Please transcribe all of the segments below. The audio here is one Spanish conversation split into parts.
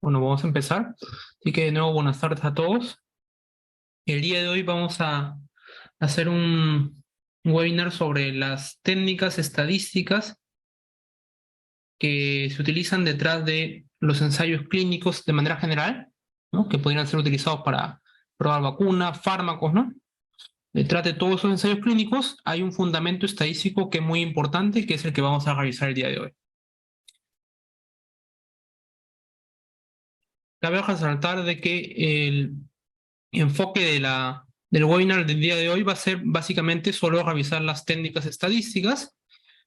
Bueno, vamos a empezar. Así que de nuevo, buenas tardes a todos. El día de hoy vamos a hacer un webinar sobre las técnicas estadísticas que se utilizan detrás de los ensayos clínicos de manera general, ¿no? Que podrían ser utilizados para probar vacunas, fármacos, ¿no? Detrás de todos esos ensayos clínicos hay un fundamento estadístico que es muy importante, que es el que vamos a revisar el día de hoy. Cabe resaltar de que el enfoque del webinar del día de hoy va a ser básicamente solo revisar las técnicas estadísticas,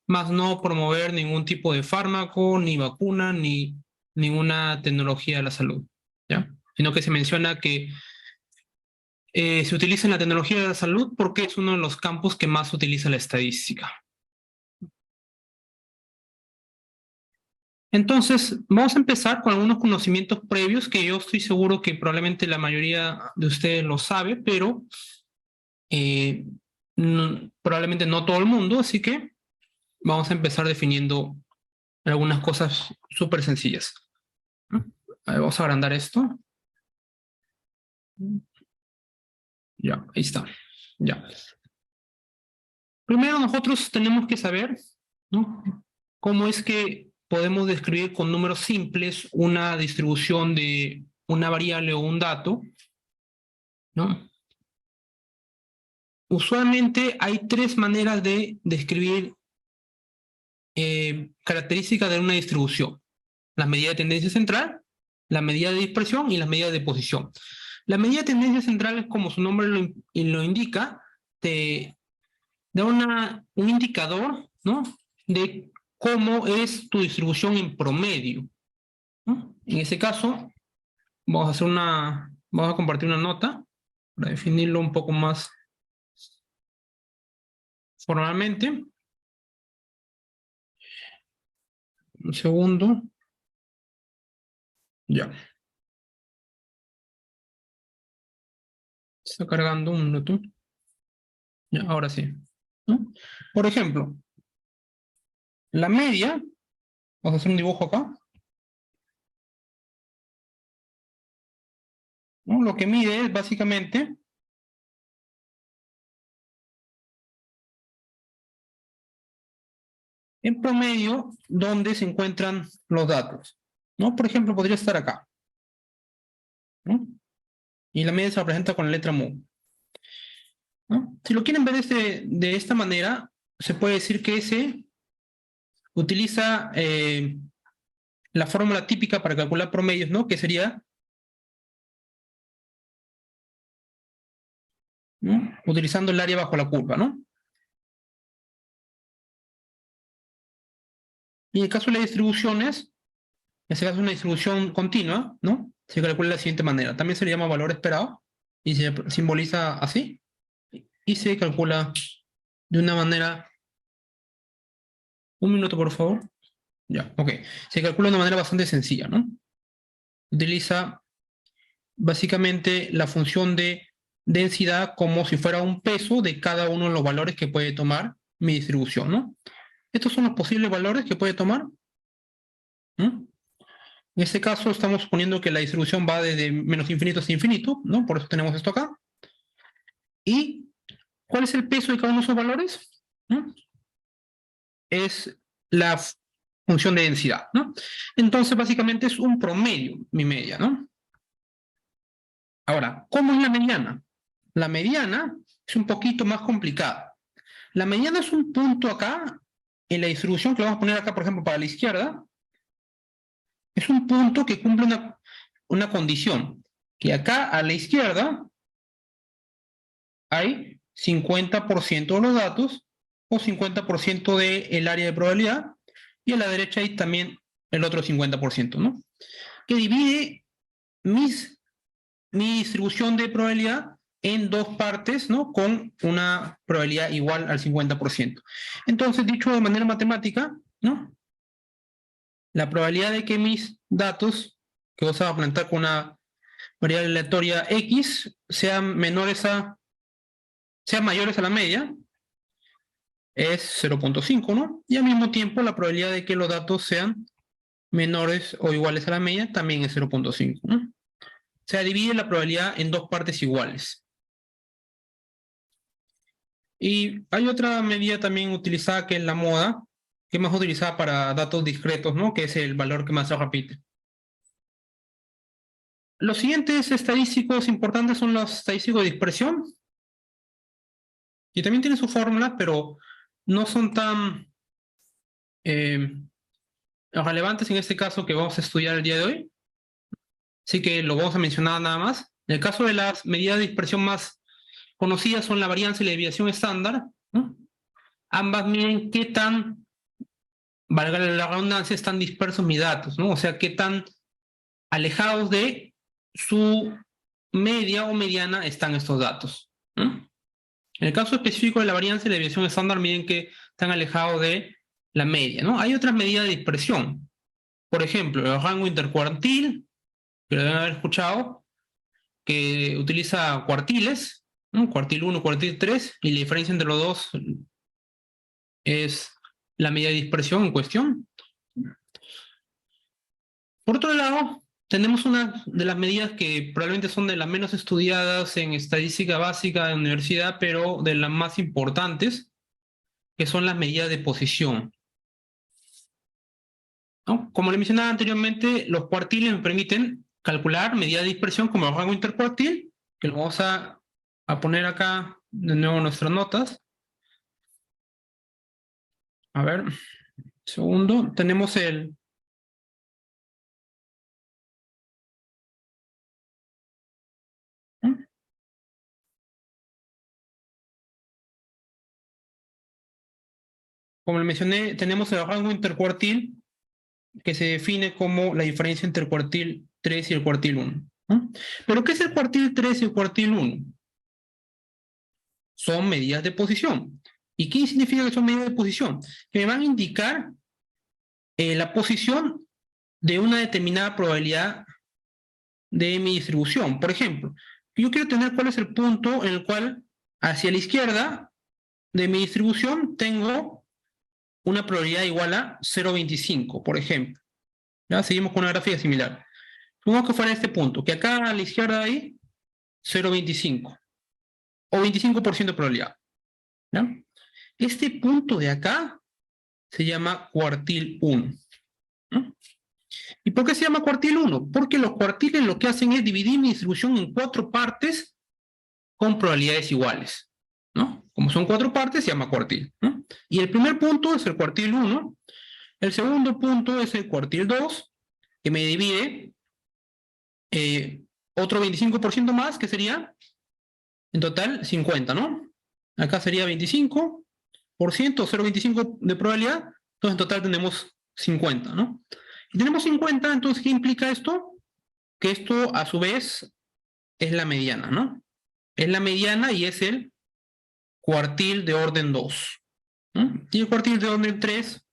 más no promover ningún tipo de fármaco, ni vacuna, ni ninguna tecnología de la salud, ¿ya? Sino que se menciona que se utiliza en la tecnología de la salud porque es uno de los campos que más utiliza la estadística. Entonces, vamos a empezar con algunos conocimientos previos que yo estoy seguro que probablemente la mayoría de ustedes lo sabe, pero eh, probablemente no todo el mundo, así que vamos a empezar definiendo algunas cosas súper sencillas. A ver, vamos a agrandar esto. Ya, ahí está. Ya. Primero nosotros tenemos que saber, ¿no?, cómo es que podemos describir con números simples una distribución de una variable o un dato, ¿no? Usualmente hay tres maneras de describir características de una distribución: la medida de tendencia central, la medida de dispersión y la medida de posición. La medida de tendencia central es, como su nombre lo indica, te da un indicador, ¿no?, de cómo es tu distribución en promedio, ¿no? En ese caso, vamos a compartir una nota para definirlo un poco más formalmente. Un segundo. Ya. Está cargando un minuto. Ya, ahora sí, ¿no? Por ejemplo, la media, vamos a hacer un dibujo acá, ¿no? Lo que mide es básicamente en promedio dónde se encuentran los datos, ¿no? Por ejemplo, podría estar acá, ¿no? Y la media se representa con la letra mu, ¿no? Si lo quieren ver de esta manera, se puede decir que ese utiliza la fórmula típica para calcular promedios, ¿no?, que sería, ¿no?, utilizando el área bajo la curva, ¿no? Y en el caso de las distribuciones, en este caso es una distribución continua, ¿no?, se calcula de la siguiente manera. También se le llama valor esperado y se simboliza así. Y se calcula de una manera... Un minuto, por favor. Ya, ok. Se calcula de una manera bastante sencilla, ¿no? Utiliza básicamente la función de densidad como si fuera un peso de cada uno de los valores que puede tomar mi distribución, ¿no? Estos son los posibles valores que puede tomar, ¿no? En este caso estamos suponiendo que la distribución va desde menos infinito hasta infinito, ¿no? Por eso tenemos esto acá. ¿Y cuál es el peso de cada uno de esos valores? ¿No? Es la función de densidad, ¿no? Entonces, básicamente es un promedio, mi media, ¿no? Ahora, ¿cómo es la mediana? La mediana es un poquito más complicada. La mediana es un punto acá, en la distribución que vamos a poner acá, por ejemplo, para la izquierda, es un punto que cumple una condición, que acá a la izquierda hay 50% de los datos o 50% del área de probabilidad, y a la derecha hay también el otro 50%, ¿no?, que divide mi distribución de probabilidad en dos partes, ¿no?, con una probabilidad igual al 50%. Entonces, dicho de manera matemática, ¿no?, la probabilidad de que mis datos, que vamos a plantar con una variable aleatoria X, sean mayores a la media, es 0.5, ¿no? Y al mismo tiempo la probabilidad de que los datos sean menores o iguales a la media, también es 0.5, ¿no? O sea, divide la probabilidad en dos partes iguales. Y hay otra medida también utilizada que es la moda, que es más utilizada para datos discretos, ¿no? Que es el valor que más se repite. Los siguientes estadísticos importantes son los estadísticos de dispersión, que también tienen su fórmula, pero no son tan relevantes en este caso que vamos a estudiar el día de hoy. Así que lo vamos a mencionar nada más. En el caso de las medidas de dispersión más conocidas son la varianza y la desviación estándar, ¿no? Ambas miden qué tan, valga la redundancia, están dispersos mis datos, ¿no? O sea, qué tan alejados de su media o mediana están estos datos, ¿no? En el caso específico de la varianza y la desviación estándar miden que están alejados de la media, ¿no? Hay otras medidas de dispersión. Por ejemplo, el rango intercuartil, que lo deben haber escuchado, que utiliza cuartiles, ¿no? Cuartil 1, cuartil 3, y la diferencia entre los dos es la medida de dispersión en cuestión. Por otro lado, tenemos una de las medidas que probablemente son de las menos estudiadas en estadística básica de universidad, pero de las más importantes, que son las medidas de posición, ¿no? Como le mencionaba anteriormente, los cuartiles me permiten calcular medidas de dispersión como el rango intercuartil, que lo vamos a poner acá de nuevo en nuestras notas. A ver, segundo, tenemos el... Como le mencioné, tenemos el rango intercuartil, que se define como la diferencia entre el cuartil 3 y el cuartil 1, ¿no? ¿Pero qué es el cuartil 3 y el cuartil 1? Son medidas de posición. ¿Y qué significa que son medidas de posición? Que me van a indicar la posición de una determinada probabilidad de mi distribución. Por ejemplo, yo quiero tener cuál es el punto en el cual hacia la izquierda de mi distribución tengo una probabilidad igual a 0.25, por ejemplo. ¿Ya? Seguimos con una gráfica similar. Supongamos que fuera este punto, que acá a la izquierda hay 0.25 o 25% de probabilidad, ¿ya? Este punto de acá se llama cuartil 1, ¿no? ¿Y por qué se llama cuartil 1? Porque los cuartiles lo que hacen es dividir mi distribución en 4 partes con probabilidades iguales, ¿no? Como son 4 partes, se llama cuartil, ¿no? Y el primer punto es el cuartil 1, el segundo punto es el cuartil 2, que me divide otro 25% más, que sería en total 50, ¿no? Acá sería 25%, 0.25 de probabilidad, entonces en total tenemos 50, ¿no? Y tenemos 50, entonces, ¿qué implica esto? Que esto, a su vez, es la mediana, ¿no? Es la mediana y es el cuartil de orden 2, ¿no? Y el cuartil de orden 3,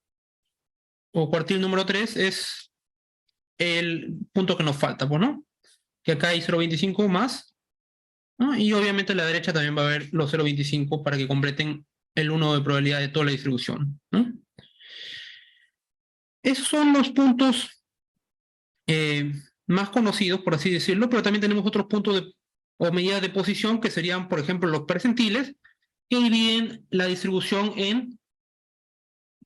o cuartil número 3, es el punto que nos falta, pues, ¿no? Que acá hay 0.25 más, ¿no? Y obviamente a la derecha también va a haber los 0.25 para que completen el 1 de probabilidad de toda la distribución, ¿no? Esos son los puntos más conocidos, por así decirlo, pero también tenemos otros puntos o medidas de posición que serían, por ejemplo, los percentiles, que dividen la distribución en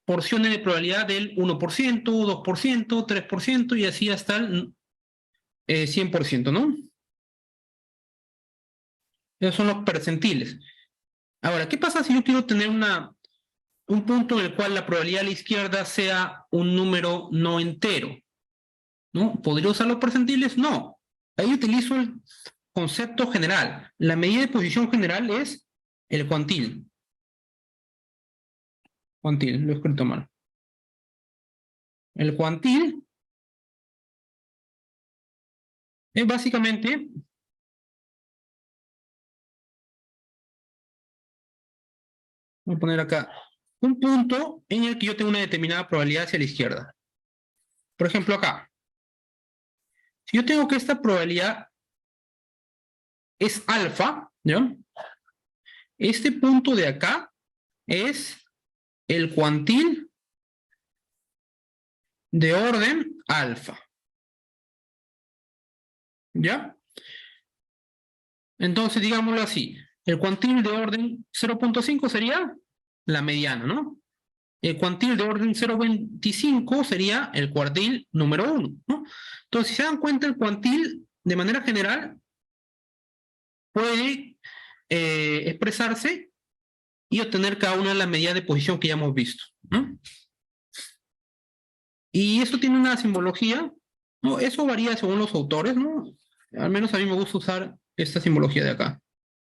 porciones de probabilidad del 1%, 2%, 3% y así hasta el 100%, ¿no? Esos son los percentiles. Ahora, ¿qué pasa si yo quiero tener un punto en el cual la probabilidad a la izquierda sea un número no entero, ¿no? ¿Podría usar los percentiles? No. Ahí utilizo el concepto general. La medida de posición general es el cuantil. Cuantil, lo he escrito mal. El cuantil es básicamente, voy a poner acá, un punto en el que yo tengo una determinada probabilidad hacia la izquierda. Por ejemplo, acá. Si yo tengo que esta probabilidad es alfa, ¿ya? Este punto de acá es el cuantil de orden alfa. ¿Ya? Entonces, digámoslo así, el cuantil de orden 0.5 sería la mediana, ¿no? El cuantil de orden 0.25 sería el cuartil número 1, ¿no? Entonces, si se dan cuenta, el cuantil, de manera general, puede expresarse y obtener cada una de las medidas de posición que ya hemos visto, ¿no? Y esto tiene una simbología, ¿no? Eso varía según los autores, ¿no? Al menos a mí me gusta usar esta simbología de acá,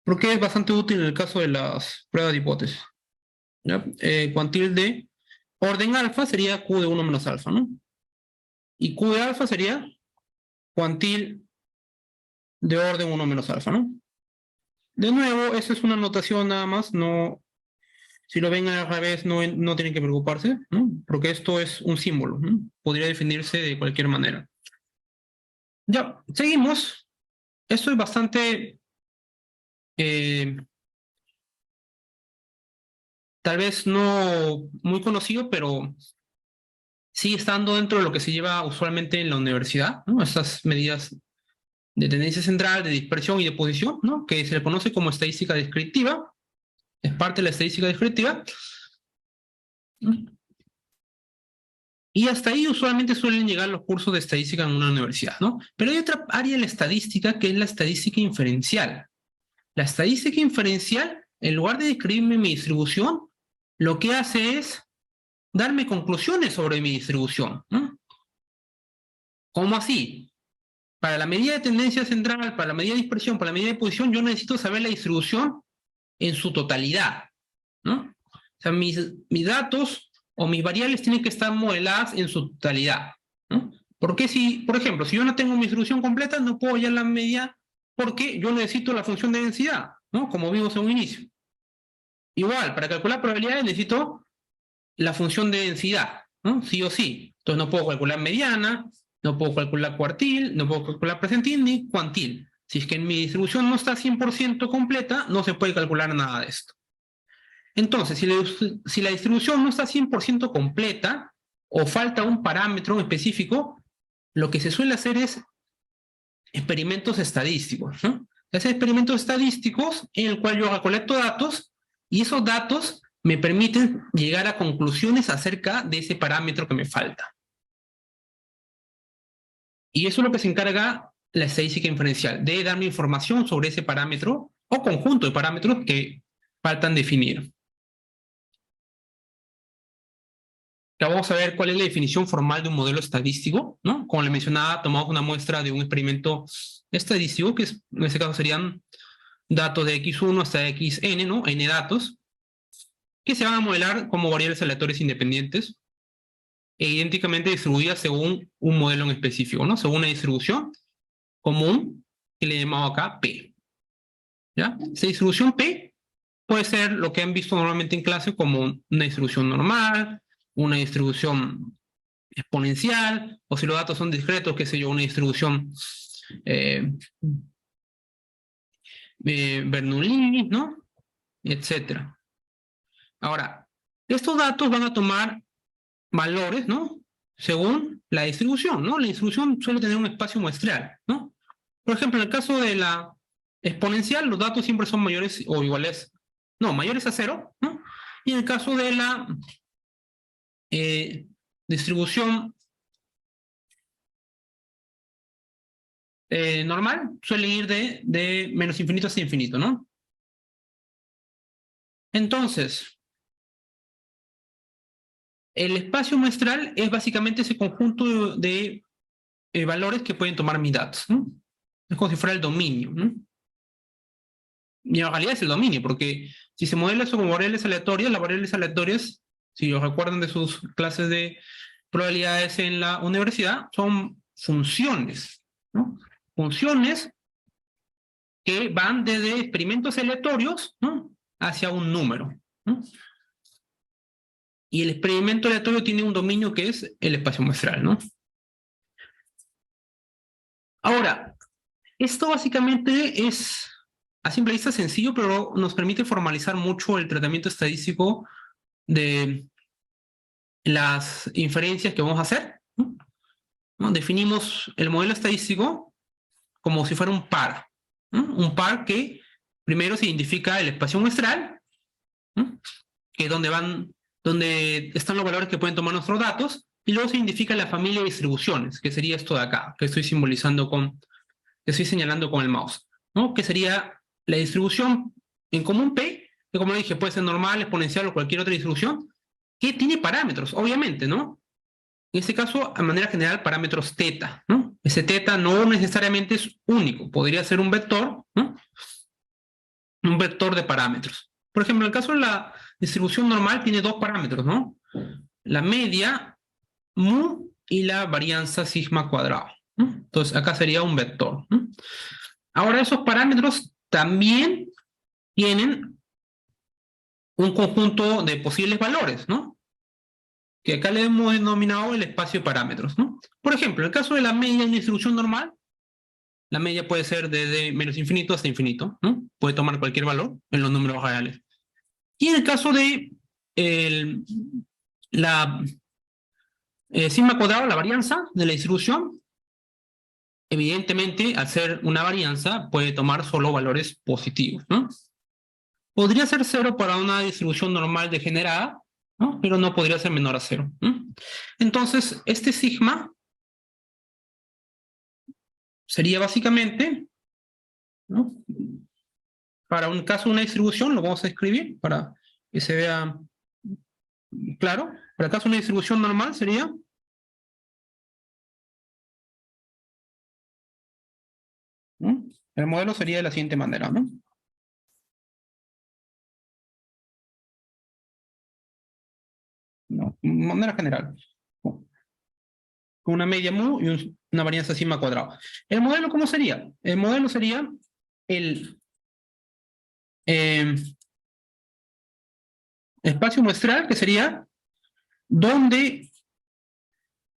porque es bastante útil en el caso de las pruebas de hipótesis, ¿ya? Cuantil de orden alfa sería Q de 1 menos alfa, ¿no? Y Q de alfa sería cuantil de orden 1 menos alfa, ¿no? De nuevo, esa es una notación nada más, no, si lo ven al revés no tienen que preocuparse, ¿no? Porque esto es un símbolo, ¿no? Podría definirse de cualquier manera. Ya, seguimos. Esto es bastante, tal vez no muy conocido, pero sigue estando dentro de lo que se lleva usualmente en la universidad, ¿no? Estas medidas de tendencia central, de dispersión y de posición, ¿no? Que se le conoce como estadística descriptiva, es parte de la estadística descriptiva. Y hasta ahí usualmente suelen llegar los cursos de estadística en una universidad, ¿no? Pero hay otra área de la estadística que es la estadística inferencial. La estadística inferencial, en lugar de describirme mi distribución, lo que hace es darme conclusiones sobre mi distribución, ¿no? ¿Cómo así? Para la medida de tendencia central, para la medida de dispersión, para la medida de posición, yo necesito saber la distribución en su totalidad, ¿no? O sea, mis datos o mis variables tienen que estar modeladas en su totalidad, ¿no? Porque si, por ejemplo, si yo no tengo mi distribución completa, no puedo hallar la media porque yo necesito la función de densidad, ¿no? Como vimos en un inicio. Igual, para calcular probabilidades necesito la función de densidad, ¿no? Sí o sí. Entonces no puedo calcular mediana, no puedo calcular cuartil, no puedo calcular precentil ni cuantil. Si es que mi distribución no está 100% completa, no se puede calcular nada de esto. Entonces, si la distribución no está 100% completa o falta un parámetro específico, lo que se suele hacer es experimentos estadísticos, ¿no? Hacer experimentos estadísticos en el cual yo recolecto datos y esos datos me permiten llegar a conclusiones acerca de ese parámetro que me falta. Y eso es lo que se encarga la estadística inferencial, de darme información sobre ese parámetro o conjunto de parámetros que faltan definir. Ya vamos a ver cuál es la definición formal de un modelo estadístico, ¿no? Como le mencionaba, tomamos una muestra de un experimento estadístico, que en este caso serían datos de x1 hasta xn, ¿no? N datos, que se van a modelar como variables aleatorias independientes e idénticamente distribuidas según un modelo en específico, ¿no? Según una distribución común que le he llamado acá P. ¿Ya? Esa distribución P puede ser lo que han visto normalmente en clase como una distribución normal, una distribución exponencial, o si los datos son discretos, qué sé yo, una distribución Bernoulli, ¿no? Etcétera. Ahora, estos datos van a tomar valores, ¿no? Según la distribución, ¿no? La distribución suele tener un espacio muestreal, ¿no? Por ejemplo, en el caso de la exponencial, los datos siempre son mayores o iguales, no, mayores a 0, ¿no? Y en el caso de la distribución normal, suele ir de menos infinito hasta infinito, ¿no? Entonces, el espacio muestral es básicamente ese conjunto de valores que pueden tomar mis datos, ¿no? Es como si fuera el dominio, ¿no? Y en realidad es el dominio, porque si se modela eso como variables aleatorias, las variables aleatorias, si os recuerdan de sus clases de probabilidades en la universidad, son funciones, ¿no? Funciones que van desde experimentos aleatorios, ¿no? Hacia un número, ¿no? Y el experimento aleatorio tiene un dominio que es el espacio muestral, ¿no? Ahora, esto básicamente es a simple vista sencillo, pero nos permite formalizar mucho el tratamiento estadístico de las inferencias que vamos a hacer. ¿no? Definimos el modelo estadístico como si fuera un par, ¿no? Un par que primero se identifica el espacio muestral, ¿no? Que es donde están los valores que pueden tomar nuestros datos, y luego se identifica la familia de distribuciones, que sería esto de acá, que estoy que estoy señalando con el mouse, ¿no? Que sería la distribución en común P, que como dije, puede ser normal, exponencial o cualquier otra distribución, que tiene parámetros, obviamente, ¿no? En este caso, de manera general, parámetros teta, ¿no? Ese teta no necesariamente es único, podría ser un vector, ¿no? Un vector de parámetros. Por ejemplo, en el caso de la distribución normal tiene dos parámetros, ¿no? La media, mu, y la varianza sigma cuadrado, ¿no? Entonces, acá sería un vector, ¿no? Ahora, esos parámetros también tienen un conjunto de posibles valores, ¿no? Que acá le hemos denominado el espacio de parámetros, ¿no? Por ejemplo, en el caso de la media en una distribución normal, la media puede ser desde menos infinito hasta infinito, ¿no? Puede tomar cualquier valor en los números reales. Y en el caso de el, la sigma cuadrado, la varianza de la distribución, evidentemente, al ser una varianza, puede tomar solo valores positivos, ¿no? Podría ser cero para una distribución normal degenerada, ¿no? Pero no podría ser menor a cero, ¿no? Entonces, este sigma sería básicamente, ¿no? Para un caso de una distribución, lo vamos a escribir para que se vea claro. Para el caso de una distribución normal sería, ¿no? El modelo sería de la siguiente manera, ¿no? No, de manera general. Con una media mu y una varianza sigma cuadrado. ¿El modelo cómo sería? El modelo sería el eh, espacio muestral, que sería donde,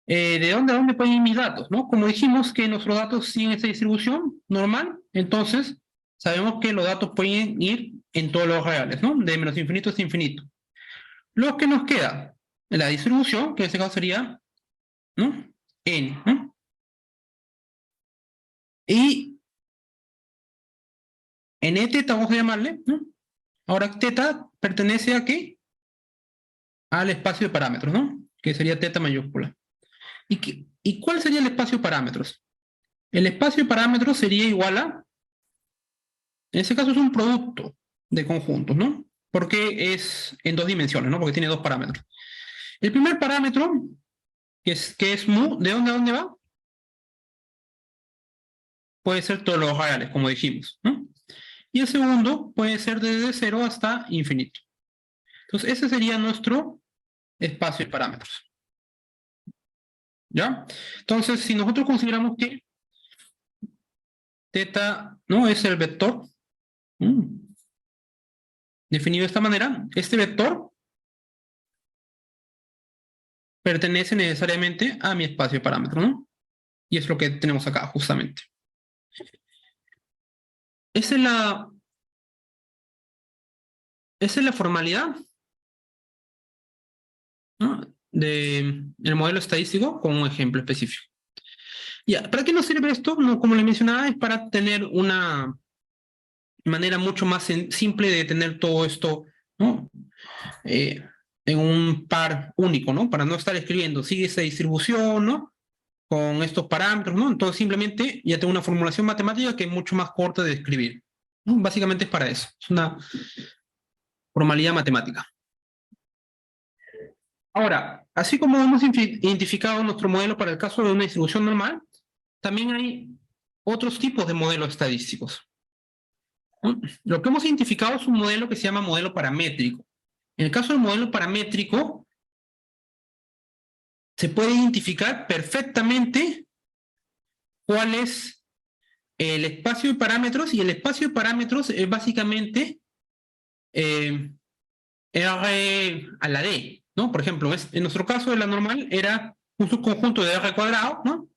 de dónde a dónde pueden ir mis datos, ¿no? Como dijimos que nuestros datos siguen esta distribución normal, entonces sabemos que los datos pueden ir en todos los reales, ¿no? De menos infinito hasta infinito. Lo que nos queda, la distribución, que en este caso sería, ¿no? N, ¿no? Y n teta vamos a llamarle, ¿no? Ahora teta pertenece a qué? Al espacio de parámetros, ¿no? Que sería teta mayúscula. ¿Y cuál sería el espacio de parámetros? El espacio de parámetros sería igual a, en este caso es un producto de conjuntos, ¿no? Porque es en dos dimensiones, ¿no? Porque tiene dos parámetros. El primer parámetro, que es mu, ¿de dónde a dónde va? Puede ser todos los reales, como dijimos, ¿no? Y el segundo puede ser desde 0 hasta infinito. Entonces, ese sería nuestro espacio de parámetros. ¿Ya? Entonces, si nosotros consideramos que teta no es el vector, definido de esta manera, este vector pertenece necesariamente a mi espacio de parámetros, ¿no? Y es lo que tenemos acá, justamente. Esa es la formalidad, ¿no? Del modelo estadístico con un ejemplo específico. Ya, ¿para qué nos sirve esto? No, como le mencionaba, es para tener una manera mucho más simple de tener todo esto, ¿no? En un par único, ¿no? Para no estar escribiendo, sigue esa distribución, ¿no? Con estos parámetros, ¿no? Entonces simplemente ya tengo una formulación matemática que es mucho más corta de escribir, ¿no? Básicamente es para eso, es una formalidad matemática. Ahora, así como hemos identificado nuestro modelo para el caso de una distribución normal, también hay otros tipos de modelos estadísticos. Lo que hemos identificado es un modelo que se llama modelo paramétrico. En el caso del modelo paramétrico, se puede identificar perfectamente cuál es el espacio de parámetros, y el espacio de parámetros es básicamente R a la D, ¿no? Por ejemplo, en nuestro caso de la normal era un subconjunto de R cuadrado, ¿no?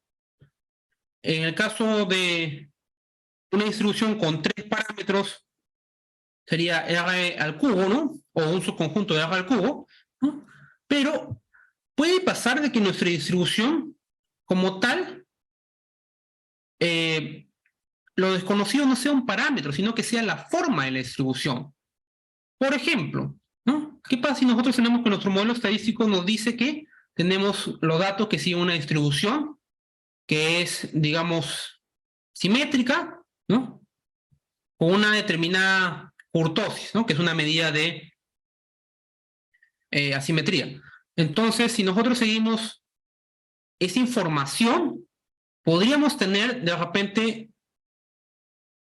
En el caso de una distribución con tres parámetros, sería R al cubo, ¿no? O un subconjunto de R al cubo, ¿no? Pero puede pasar de que nuestra distribución como tal, lo desconocido no sea un parámetro, sino que sea la forma de la distribución. Por ejemplo, ¿no? ¿Qué pasa si nosotros tenemos que nuestro modelo estadístico nos dice que tenemos los datos que siguen una distribución que es, digamos, simétrica, ¿no? Con una determinada kurtosis, ¿no? Que es una medida de asimetría. Entonces, si nosotros seguimos esa información, podríamos tener de repente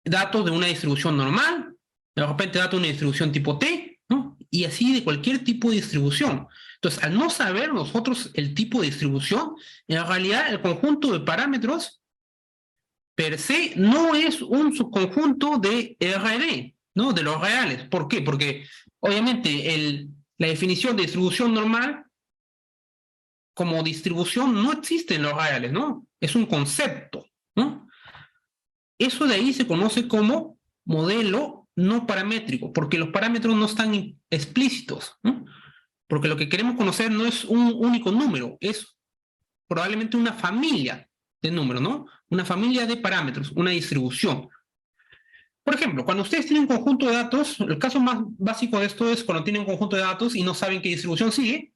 datos de una distribución normal, de repente datos de una distribución tipo T, ¿no? Y así de cualquier tipo de distribución. Entonces, al no saber nosotros el tipo de distribución, en realidad el conjunto de parámetros per se no es un subconjunto de RD, ¿no? De los reales. ¿Por qué? Porque obviamente la definición de distribución normal como distribución no existe en los reales, ¿no? Es un concepto, ¿no? Eso de ahí se conoce como modelo no paramétrico, porque los parámetros no están explícitos, ¿no? Porque lo que queremos conocer no es un único número, es probablemente una familia de números, ¿no? Una familia de parámetros, una distribución. Por ejemplo, cuando ustedes tienen un conjunto de datos, el caso más básico de esto es cuando tienen un conjunto de datos y no saben qué distribución sigue,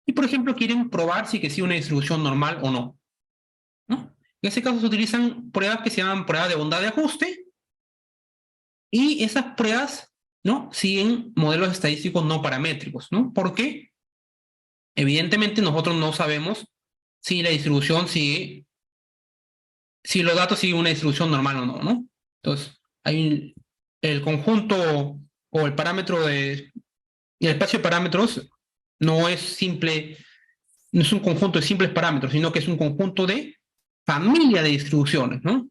y por ejemplo quieren probar si que sigue una distribución normal o no, ¿no? En ese caso se utilizan pruebas que se llaman pruebas de bondad de ajuste, y esas pruebas, ¿no? Siguen modelos estadísticos no paramétricos, ¿no? Porque evidentemente nosotros no sabemos si la distribución sigue, si los datos siguen una distribución normal o no, ¿no? Entonces, el conjunto o el parámetro de el espacio de parámetros no es simple, no es un conjunto de simples parámetros, sino que es un conjunto de familia de distribuciones, ¿no?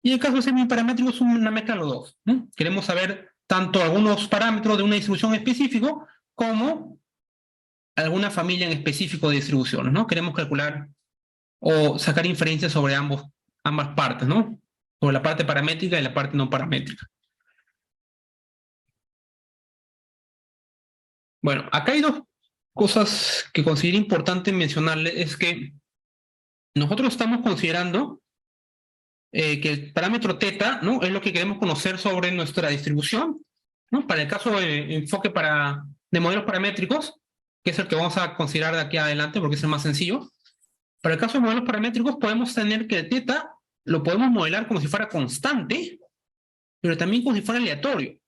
Y en el caso de semiparamétrico es una mezcla de los dos, ¿no? Queremos saber tanto algunos parámetros de una distribución específico como alguna familia en específico de distribuciones, ¿no? Queremos calcular o sacar inferencias sobre ambas partes, ¿no? Sobre la parte paramétrica y la parte no paramétrica. Bueno, acá hay dos cosas que considero importante mencionarle, es que nosotros estamos considerando que el parámetro teta, ¿no? Es lo que queremos conocer sobre nuestra distribución, ¿no? Para el caso de enfoque de modelos paramétricos, que es el que vamos a considerar de aquí adelante porque es el más sencillo. Para el caso de modelos paramétricos podemos tener que el teta lo podemos modelar como si fuera constante, pero también como si fuera aleatorio.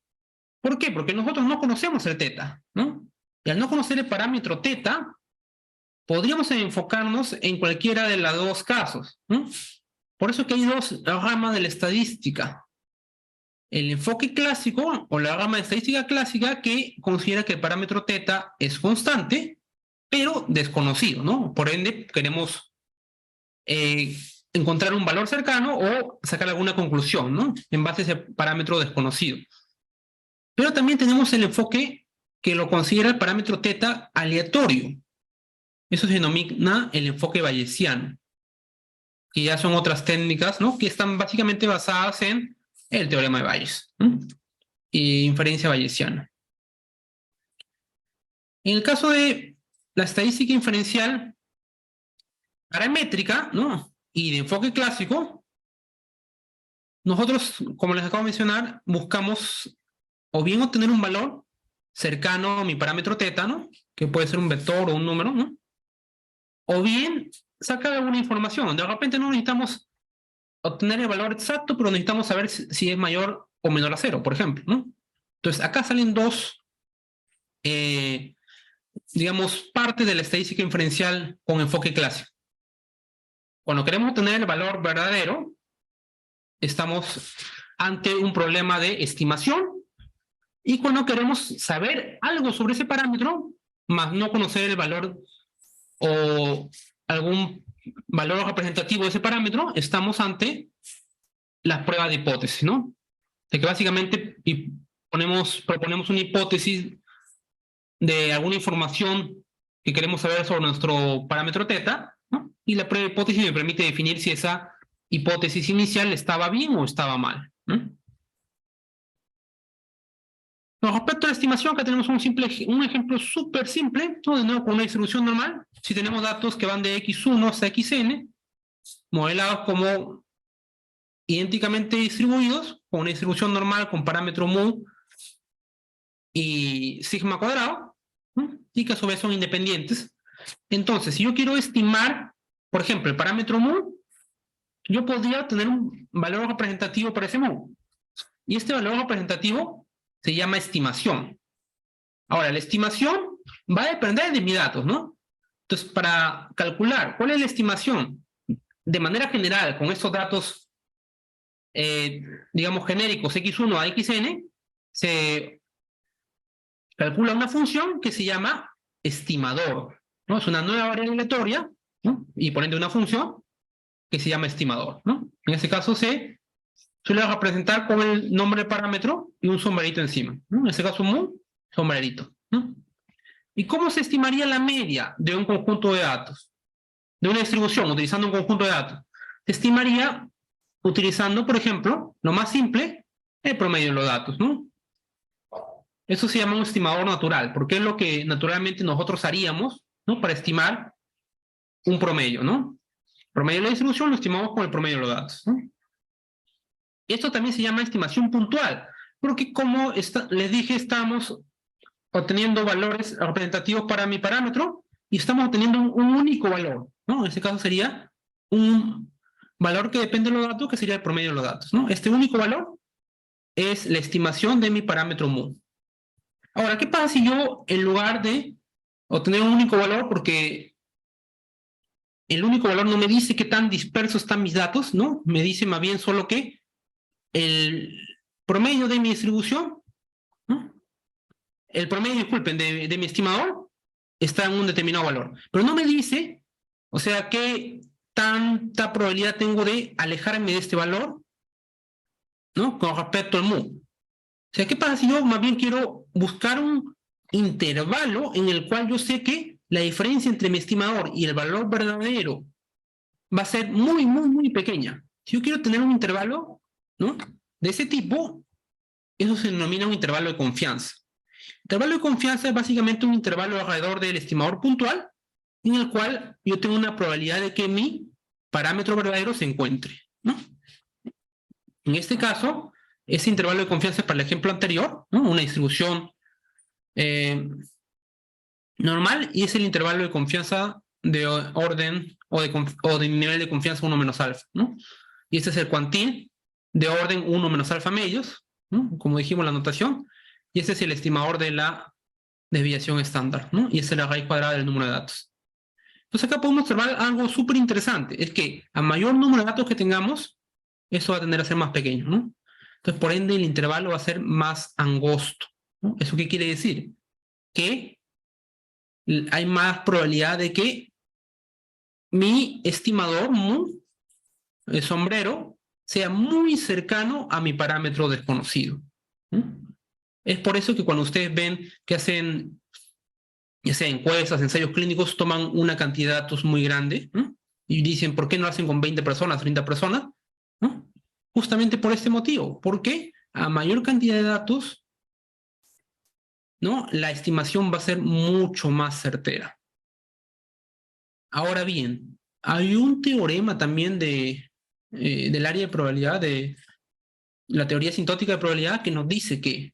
¿Por qué? Porque nosotros no conocemos el teta, ¿no? Y al no conocer el parámetro teta, podríamos enfocarnos en cualquiera de los dos casos, ¿no? Por eso que hay dos ramas de la estadística. El enfoque clásico o la rama de estadística clásica que considera que el parámetro teta es constante, pero desconocido, ¿no? Por ende, queremos encontrar un valor cercano o sacar alguna conclusión, ¿no? En base a ese parámetro desconocido. Pero también tenemos el enfoque que lo considera el parámetro teta aleatorio. Eso se denomina el enfoque bayesiano, que ya son otras técnicas, ¿no? Que están básicamente basadas en el teorema de Bayes, ¿no? Y inferencia bayesiana. En el caso de la estadística inferencial paramétrica, ¿no? Y de enfoque clásico, nosotros, como les acabo de mencionar, buscamos o bien obtener un valor cercano a mi parámetro teta, ¿no? Que puede ser un vector o un número, ¿no? O bien sacar alguna información. De repente no necesitamos obtener el valor exacto, pero necesitamos saber si es mayor o menor a cero, por ejemplo, ¿no? Entonces, acá salen dos, digamos, partes de la estadística inferencial con enfoque clásico. Cuando queremos obtener el valor verdadero, estamos ante un problema de estimación, y cuando queremos saber algo sobre ese parámetro, más no conocer el valor o algún valor representativo de ese parámetro, estamos ante las pruebas de hipótesis, ¿no? De que básicamente proponemos una hipótesis de alguna información que queremos saber sobre nuestro parámetro teta, ¿no? Y la prueba de hipótesis me permite definir si esa hipótesis inicial estaba bien o estaba mal, ¿no? Con respecto a la estimación, acá tenemos un ejemplo súper simple, ¿no? De nuevo con una distribución normal. Si tenemos datos que van de x1 hasta xn, modelados como idénticamente distribuidos, con una distribución normal con parámetro mu y sigma cuadrado, ¿no? Y que a su vez son independientes. Entonces, si yo quiero estimar, por ejemplo, el parámetro mu, yo podría obtener un valor representativo para ese mu. Y este valor representativo se llama estimación. Ahora, la estimación va a depender de mis datos, ¿no? Entonces, para calcular cuál es la estimación de manera general con estos datos, digamos, genéricos x1 a xn, se calcula una función que se llama estimador, ¿no? Es una nueva variable aleatoria, ¿no? Y por ende una función que se llama estimador, ¿no? En este caso se suele representar con el nombre de parámetro y un sombrerito encima, ¿no? En este caso mu, sombrerito, ¿no? ¿Y cómo se estimaría la media de un conjunto de datos? De una distribución, utilizando un conjunto de datos. Se estimaría utilizando, por ejemplo, lo más simple, el promedio de los datos, ¿no? Eso se llama un estimador natural, porque es lo que naturalmente nosotros haríamos, ¿no? Para estimar un promedio, ¿no? Promedio de la distribución lo estimamos con el promedio de los datos, ¿no? Esto también se llama estimación puntual, porque como les dije, estamos obteniendo valores representativos para mi parámetro y estamos obteniendo un único valor, ¿no? En este caso sería un valor que depende de los datos, que sería el promedio de los datos, ¿no? Este único valor es la estimación de mi parámetro mu. Ahora, ¿qué pasa si yo, en lugar de obtener un único valor, porque el único valor no me dice qué tan dispersos están mis datos, ¿no? Me dice más bien solo que el promedio de mi distribución, ¿no? El promedio, disculpen, de mi estimador está en un determinado valor. Pero no me dice, o sea, qué tanta probabilidad tengo de alejarme de este valor, ¿no? Con respecto al mu. O sea, ¿qué pasa si yo más bien quiero buscar un intervalo en el cual yo sé que la diferencia entre mi estimador y el valor verdadero va a ser muy, muy, muy pequeña? Si yo quiero tener un intervalo, ¿no? De ese tipo, eso se denomina un intervalo de confianza. Intervalo de confianza es básicamente un intervalo alrededor del estimador puntual en el cual yo tengo una probabilidad de que mi parámetro verdadero se encuentre, ¿no? En este caso, ese intervalo de confianza es para el ejemplo anterior, ¿no? Una distribución normal, y es el intervalo de confianza de orden o de nivel de confianza 1 menos alfa, ¿no? Y este es el cuantil de orden 1 menos alfa medios, ¿no? Como dijimos en la notación, y este es el estimador de la desviación estándar, ¿no? Y esta es la raíz cuadrada del número de datos. Entonces acá podemos observar algo súper interesante, es que a mayor número de datos que tengamos, eso va a tender a ser más pequeño, ¿no? Entonces, por ende, el intervalo va a ser más angosto, ¿no? ¿Eso qué quiere decir? Que hay más probabilidad de que mi estimador mu, el sombrero, sea muy cercano a mi parámetro desconocido, ¿no? Es por eso que cuando ustedes ven que hacen, ya sea encuestas, ensayos clínicos, toman una cantidad de datos muy grande, ¿no? Y dicen, ¿por qué no lo hacen con 20 personas, 30 personas? ¿No? Justamente por este motivo, porque a mayor cantidad de datos, ¿no? La estimación va a ser mucho más certera. Ahora bien, hay un teorema también del área de probabilidad, de la teoría sintótica de probabilidad, que nos dice que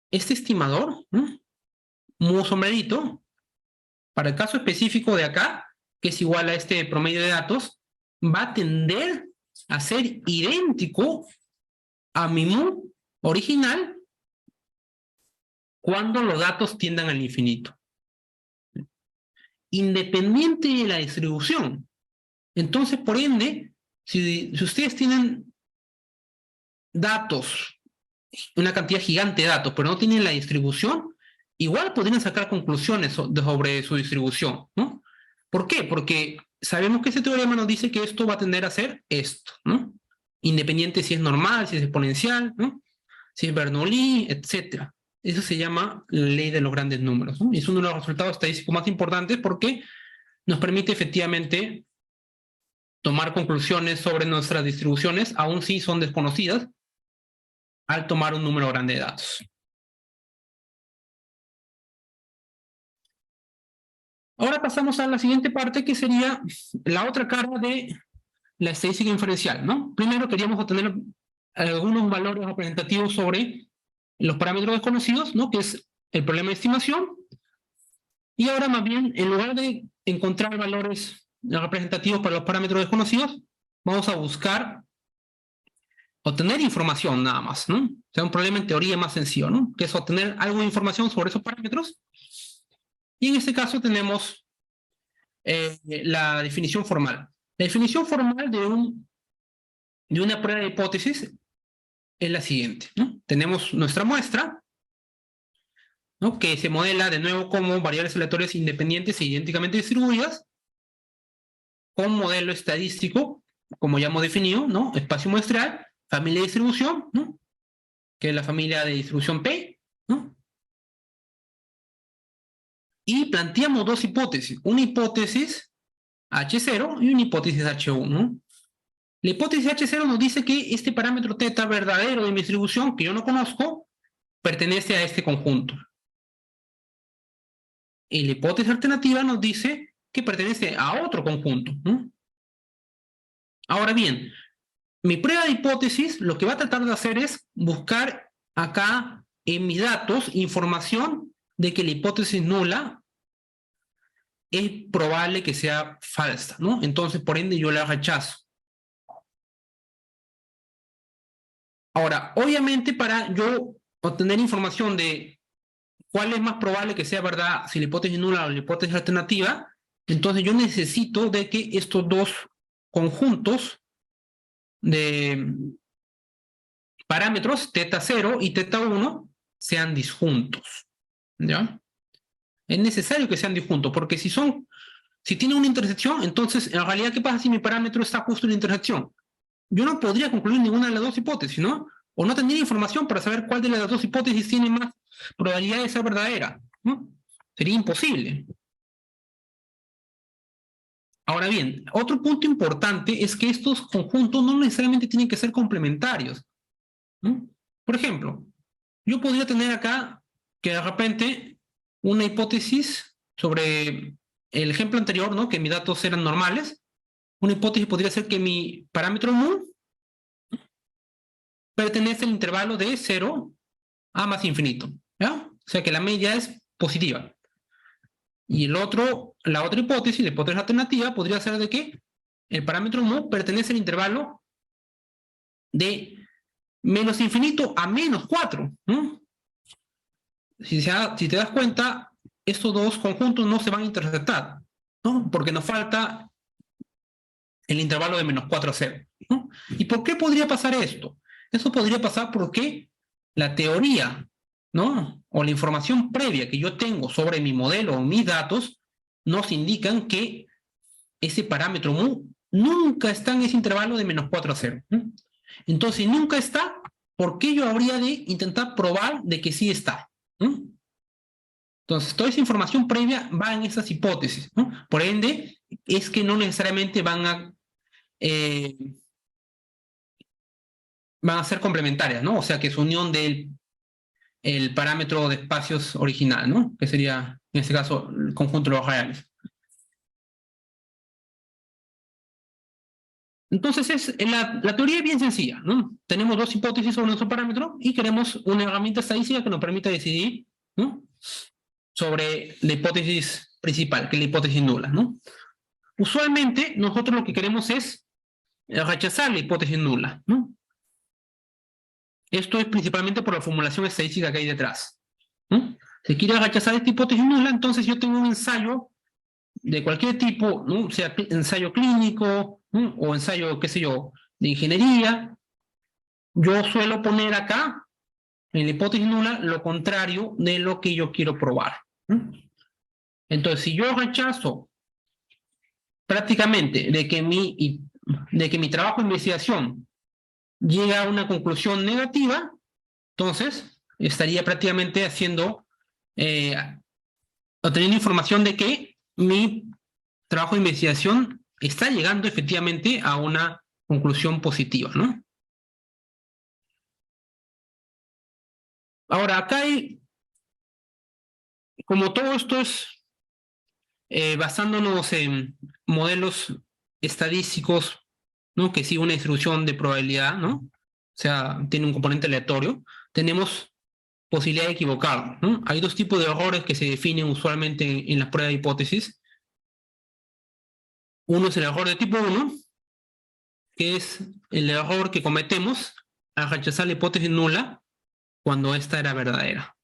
este estimador, ¿no? Mu sombrerito, para el caso específico de acá, que es igual a este promedio de datos, va a tender a ser idéntico a mi mu original cuando los datos tiendan al infinito, independiente de la distribución. Entonces, por ende, si ustedes tienen datos, una cantidad gigante de datos, pero no tienen la distribución, igual podrían sacar conclusiones sobre su distribución, ¿no? ¿Por qué? Porque sabemos que ese teorema nos dice que esto va a tender a ser esto, ¿no? Independiente si es normal, si es exponencial, ¿no? Si es Bernoulli, etc. Eso se llama la ley de los grandes números, ¿no? Y es uno de los resultados estadísticos más importantes porque nos permite efectivamente tomar conclusiones sobre nuestras distribuciones, aun si son desconocidas, al tomar un número grande de datos. Ahora pasamos a la siguiente parte, que sería la otra cara de la estadística inferencial, ¿no? Primero queríamos obtener algunos valores representativos sobre los parámetros desconocidos, ¿no? Que es el problema de estimación. Y ahora más bien, en lugar de encontrar valores representativos para los parámetros desconocidos, vamos a buscar obtener información nada más, ¿no? O sea, un problema en teoría más sencillo, ¿no? Que es obtener algo de información sobre esos parámetros. Y en este caso tenemos la definición formal. La definición formal de una prueba de hipótesis es la siguiente, ¿no? Tenemos nuestra muestra, ¿no? Que se modela de nuevo como variables aleatorias independientes e idénticamente distribuidas, con modelo estadístico, como ya hemos definido, ¿no? Espacio muestral, familia de distribución, ¿no? Que es la familia de distribución P, ¿no? Y planteamos dos hipótesis, una hipótesis H0 y una hipótesis H1. La hipótesis H0 nos dice que este parámetro teta verdadero de mi distribución, que yo no conozco, pertenece a este conjunto. Y la hipótesis alternativa nos dice que pertenece a otro conjunto, ¿no? Ahora bien, mi prueba de hipótesis lo que va a tratar de hacer es buscar acá en mis datos información de que la hipótesis nula es probable que sea falsa, ¿no? Entonces, por ende, yo la rechazo. Ahora, obviamente, para yo obtener información de cuál es más probable que sea verdad, si la hipótesis nula o la hipótesis alternativa, entonces yo necesito de que estos dos conjuntos de parámetros, teta 0 y teta 1, sean disjuntos, ¿ya? Es necesario que sean disjuntos, porque si tienen una intersección, entonces, en realidad, ¿qué pasa si mi parámetro está justo en la intersección? Yo no podría concluir ninguna de las dos hipótesis, ¿no? O no tendría información para saber cuál de las dos hipótesis tiene más probabilidad de ser verdadera, ¿no? Sería imposible. Ahora bien, otro punto importante es que estos conjuntos no necesariamente tienen que ser complementarios, ¿no? Por ejemplo, yo podría tener acá que de repente una hipótesis sobre el ejemplo anterior, ¿no? Que mis datos eran normales. Una hipótesis podría ser que mi parámetro mu pertenece al intervalo de 0 a más infinito, ¿ya? O sea que la media es positiva. Y la otra hipótesis, la hipótesis alternativa, podría ser de que el parámetro mu pertenece al intervalo de menos infinito a menos 4, ¿no? Si te das cuenta, estos dos conjuntos no se van a intersectar, ¿no? Porque nos falta el intervalo de menos 4 a 0, ¿no? ¿Y por qué podría pasar esto? Eso podría pasar porque la teoría, ¿no? O la información previa que yo tengo sobre mi modelo o mis datos nos indican que ese parámetro mu nunca está en ese intervalo de menos 4 a 0, ¿no? Entonces, si nunca está, ¿por qué yo habría de intentar probar de que sí está, ¿no? Entonces, toda esa información previa va en esas hipótesis, ¿no? Por ende, es que no necesariamente eh, van a ser complementarias, ¿no? O sea, que es unión del el parámetro de espacios original, ¿no? Que sería, en este caso, el conjunto de los reales. Entonces, la teoría es bien sencilla, ¿no? Tenemos dos hipótesis sobre nuestro parámetro y queremos una herramienta estadística que nos permita decidir, ¿no? Sobre la hipótesis principal, que es la hipótesis nula, ¿no? Usualmente, nosotros lo que queremos es rechazar la hipótesis nula, ¿no? Esto es principalmente por la formulación estadística que hay detrás, ¿no? Si quiero rechazar esta hipótesis nula, entonces yo tengo un ensayo de cualquier tipo, ¿no? Sea ensayo clínico, ¿no? O ensayo, qué sé yo, de ingeniería. Yo suelo poner acá, en la hipótesis nula, lo contrario de lo que yo quiero probar, ¿no? Entonces, si yo rechazo prácticamente de que mi trabajo de investigación llega a una conclusión negativa, entonces estaría prácticamente obteniendo información de que mi trabajo de investigación está llegando efectivamente a una conclusión positiva, ¿no? Ahora, acá hay, como todo esto es basándonos en modelos estadísticos, ¿no? Que sigue una distribución de probabilidad, ¿no? O sea, tiene un componente aleatorio, tenemos posibilidad de equivocarnos, ¿no? Hay dos tipos de errores que se definen usualmente en las pruebas de hipótesis. Uno es el error de tipo 1, que es el error que cometemos al rechazar la hipótesis nula cuando esta era verdadera.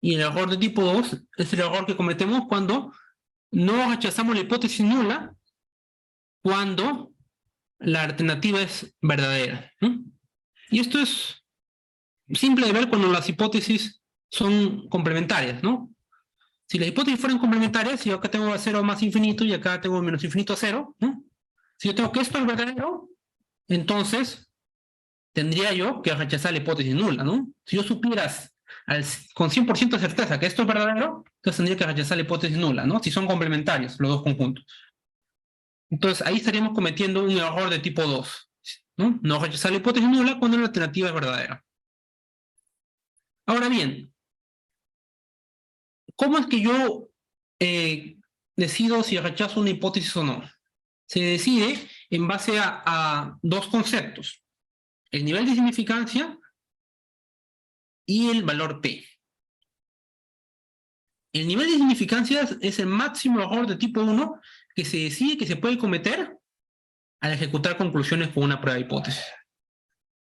Y el error de tipo 2 es el error que cometemos cuando no rechazamos la hipótesis nula cuando la alternativa es verdadera, ¿no? Y esto es simple de ver cuando las hipótesis son complementarias, ¿no? Si las hipótesis fueran complementarias, si yo acá tengo a 0 más infinito y acá tengo menos infinito a 0, ¿no? Si yo tengo que esto es verdadero, entonces tendría yo que rechazar la hipótesis nula, ¿no? Si yo supieras con 100% de certeza que esto es verdadero, entonces tendría que rechazar la hipótesis nula, ¿no? Si son complementarios los dos conjuntos. Entonces ahí estaríamos cometiendo un error de tipo 2, ¿no? No rechazar la hipótesis nula cuando la alternativa es verdadera. Ahora bien, ¿cómo es que yo decido si rechazo una hipótesis o no? Se decide en base a dos conceptos: el nivel de significancia y el valor P. El nivel de significancia es el máximo error de tipo 1 que se decide que se puede cometer al ejecutar conclusiones con una prueba de hipótesis.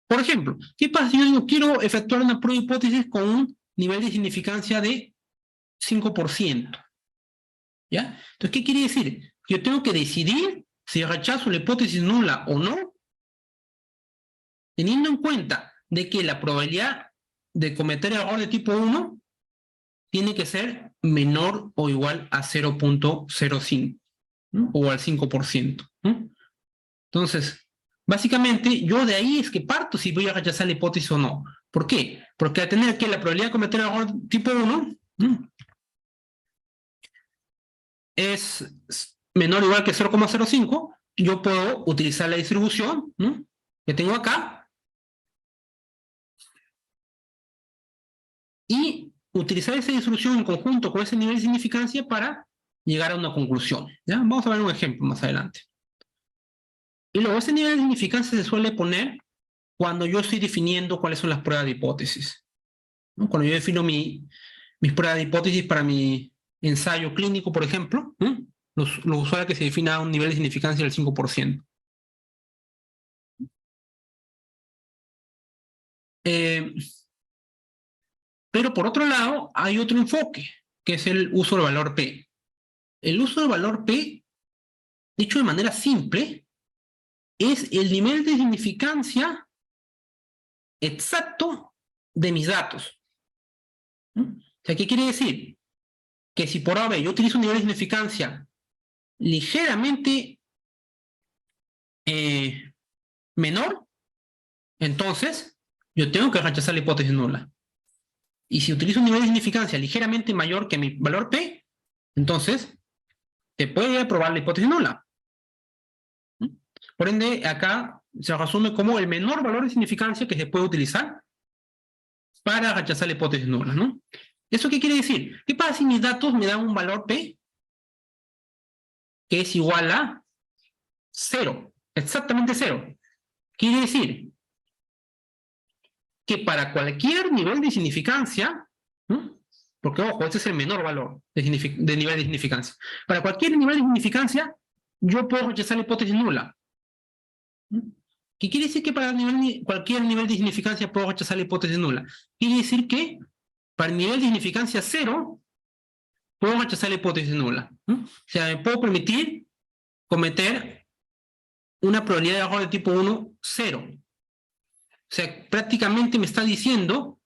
Por ejemplo, ¿qué pasa si yo digo quiero efectuar una prueba de hipótesis con un nivel de significancia de 5%? ¿Ya? Entonces, ¿qué quiere decir? Yo tengo que decidir si rechazo la hipótesis nula o no, teniendo en cuenta de que la probabilidad de cometer error de tipo 1 tiene que ser menor o igual a 0.05, ¿no? O al 5%, ¿no? Entonces, básicamente, yo de ahí es que parto si voy a rechazar la hipótesis o no. ¿Por qué? Porque al tener aquí la probabilidad de cometer error tipo 1, ¿no?, es menor o igual que 0.05, yo puedo utilizar la distribución, ¿no?, que tengo acá y utilizar esa distribución en conjunto con ese nivel de significancia para llegar a una conclusión, ¿ya? Vamos a ver un ejemplo más adelante. Y luego ese nivel de significancia se suele poner cuando yo estoy definiendo cuáles son las pruebas de hipótesis, ¿no? Cuando yo defino mis pruebas de hipótesis para mi ensayo clínico, por ejemplo, ¿no?, lo usual es que se defina un nivel de significancia del 5%. Pero por otro lado, hay otro enfoque, que es el uso del valor P. El uso del valor P, dicho de manera simple, es el nivel de significancia exacto de mis datos, ¿no? O sea, ¿qué quiere decir? Que si por A yo utilizo un nivel de significancia ligeramente menor, entonces yo tengo que rechazar la hipótesis nula. Y si utilizo un nivel de significancia ligeramente mayor que mi valor P, entonces te puede aprobar la hipótesis nula. Por ende, acá se resume como el menor valor de significancia que se puede utilizar para rechazar la hipótesis nula, ¿no? ¿Eso qué quiere decir? ¿Qué pasa si mis datos me dan un valor P que es igual a 0? Exactamente 0. Quiere decir que para cualquier nivel de significancia, ¿no?, porque ojo, este es el menor valor de nivel de significancia, para cualquier nivel de significancia yo puedo rechazar la hipótesis nula. ¿Qué quiere decir que para cualquier nivel de significancia puedo rechazar la hipótesis nula? Quiere decir que para el nivel de significancia 0 puedo rechazar la hipótesis nula, ¿no? O sea, me puedo permitir cometer una probabilidad de error de tipo 1, 0. O sea, prácticamente me está diciendo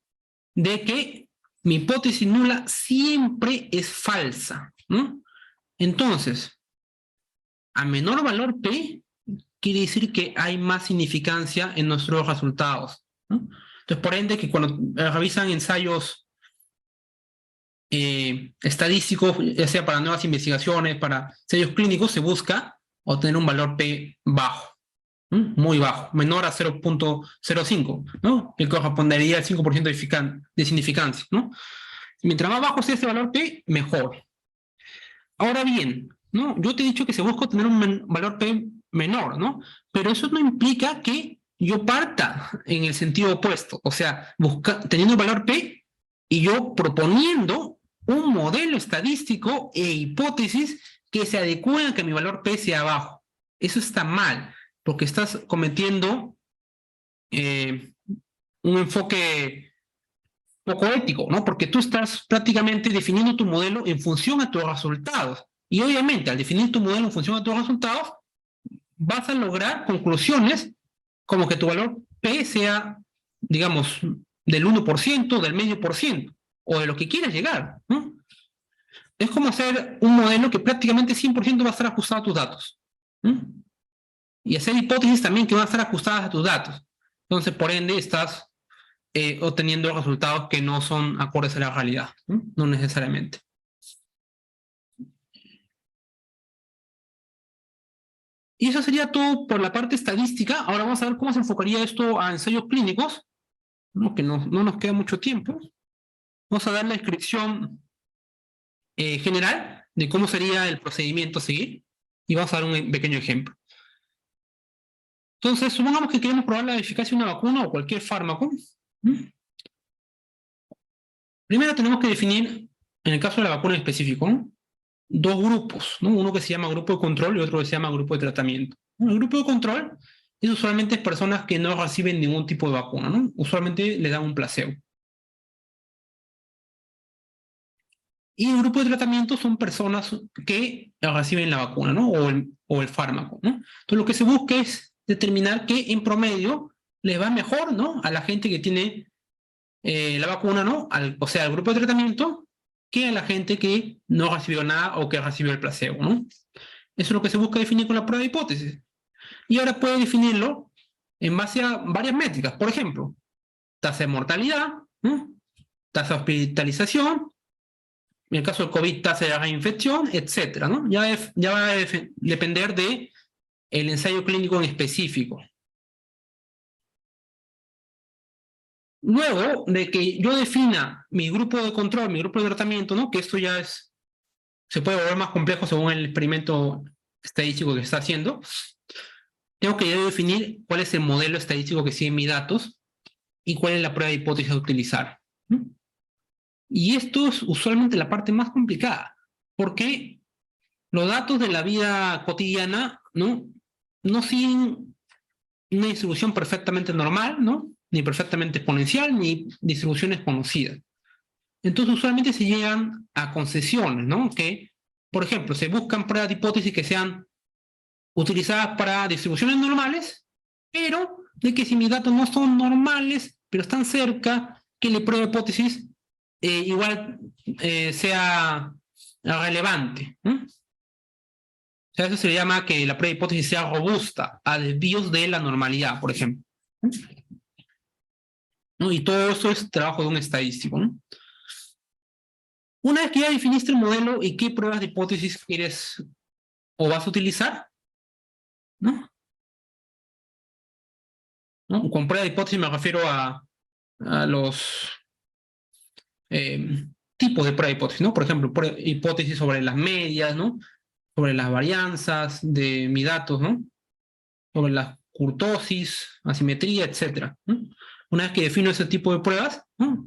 de que mi hipótesis nula siempre es falsa, ¿no? Entonces, a menor valor P, quiere decir que hay más significancia en nuestros resultados, ¿no? Entonces, por ende, que cuando revisan ensayos estadísticos, ya sea para nuevas investigaciones, para ensayos clínicos, se busca obtener un valor P bajo, Muy bajo, menor a 0.05, ¿no? Que correspondería al 5% de significancia, ¿no? Mientras más bajo sea ese valor P, mejor. Ahora bien, ¿no? Yo te he dicho que se busca tener un valor P menor, ¿no? Pero eso no implica que yo parta en el sentido opuesto, o sea, teniendo el valor P y yo proponiendo un modelo estadístico e hipótesis que se adecúen a que mi valor P sea bajo. Eso está mal, porque estás cometiendo un enfoque poco ético, ¿no? Porque tú estás prácticamente definiendo tu modelo en función a tus resultados. Y obviamente, al definir tu modelo en función a tus resultados, vas a lograr conclusiones como que tu valor P sea, digamos, del 1%, del medio por ciento, o de lo que quieras llegar, ¿no? Es como hacer un modelo que prácticamente 100% va a estar ajustado a tus datos, ¿no? Y hacer hipótesis también que van a estar ajustadas a tus datos. Entonces, por ende, estás obteniendo resultados que no son acordes a la realidad, ¿no? No necesariamente. Y eso sería todo por la parte estadística. Ahora vamos a ver cómo se enfocaría esto a ensayos clínicos, ¿no? Que no nos queda mucho tiempo. Vamos a dar la descripción general de cómo sería el procedimiento a seguir y vamos a dar un pequeño ejemplo. Entonces, supongamos que queremos probar la eficacia de una vacuna o cualquier fármaco. Primero tenemos que definir, en el caso de la vacuna en específico, ¿no? Dos grupos, ¿no? Uno que se llama grupo de control y otro que se llama grupo de tratamiento. El grupo de control es usualmente personas que no reciben ningún tipo de vacuna, ¿no? Usualmente le dan un placebo. Y el grupo de tratamiento son personas que reciben la vacuna, ¿no? O el fármaco, ¿no? Entonces lo que se busca es determinar que en promedio les va mejor, ¿no? A la gente que tiene la vacuna, ¿no? O sea, al grupo de tratamiento, que a la gente que no recibió nada o que recibió el placebo, ¿no? Eso es lo que se busca definir con la prueba de hipótesis. Y ahora puede definirlo en base a varias métricas. Por ejemplo, tasa de mortalidad, ¿no? Tasa de hospitalización, en el caso del COVID, tasa de reinfección, etcétera, ¿no? Ya va a depender de el ensayo clínico en específico. Luego de que yo defina mi grupo de control, mi grupo de tratamiento, ¿no? Que esto ya se puede volver más complejo según el experimento estadístico que se está haciendo, tengo que yo definir cuál es el modelo estadístico que sigue mis datos y cuál es la prueba de hipótesis a utilizar, ¿no? Y esto es usualmente la parte más complicada, porque los datos de la vida cotidiana, ¿no? No siguen una distribución perfectamente normal, ¿no? Ni perfectamente exponencial, ni distribuciones conocidas. Entonces, usualmente se llegan a concesiones, ¿no? Que, por ejemplo, se buscan pruebas de hipótesis que sean utilizadas para distribuciones normales, pero de que si mis datos no son normales, pero están cerca, que la prueba de hipótesis igual sea relevante, ¿no? O sea, eso se le llama que la prueba de hipótesis sea robusta a desvíos de la normalidad, por ejemplo, ¿no? Y todo eso es trabajo de un estadístico, ¿no? Una vez que ya definiste el modelo y qué pruebas de hipótesis quieres o vas a utilizar, ¿no? ¿No? Con prueba de hipótesis me refiero a los tipos de prueba de hipótesis, ¿no? Por ejemplo, hipótesis sobre las medias, ¿no? Sobre las varianzas de mis datos, ¿no? Sobre la kurtosis, asimetría, etcétera, ¿no? Una vez que defino ese tipo de pruebas, ¿no?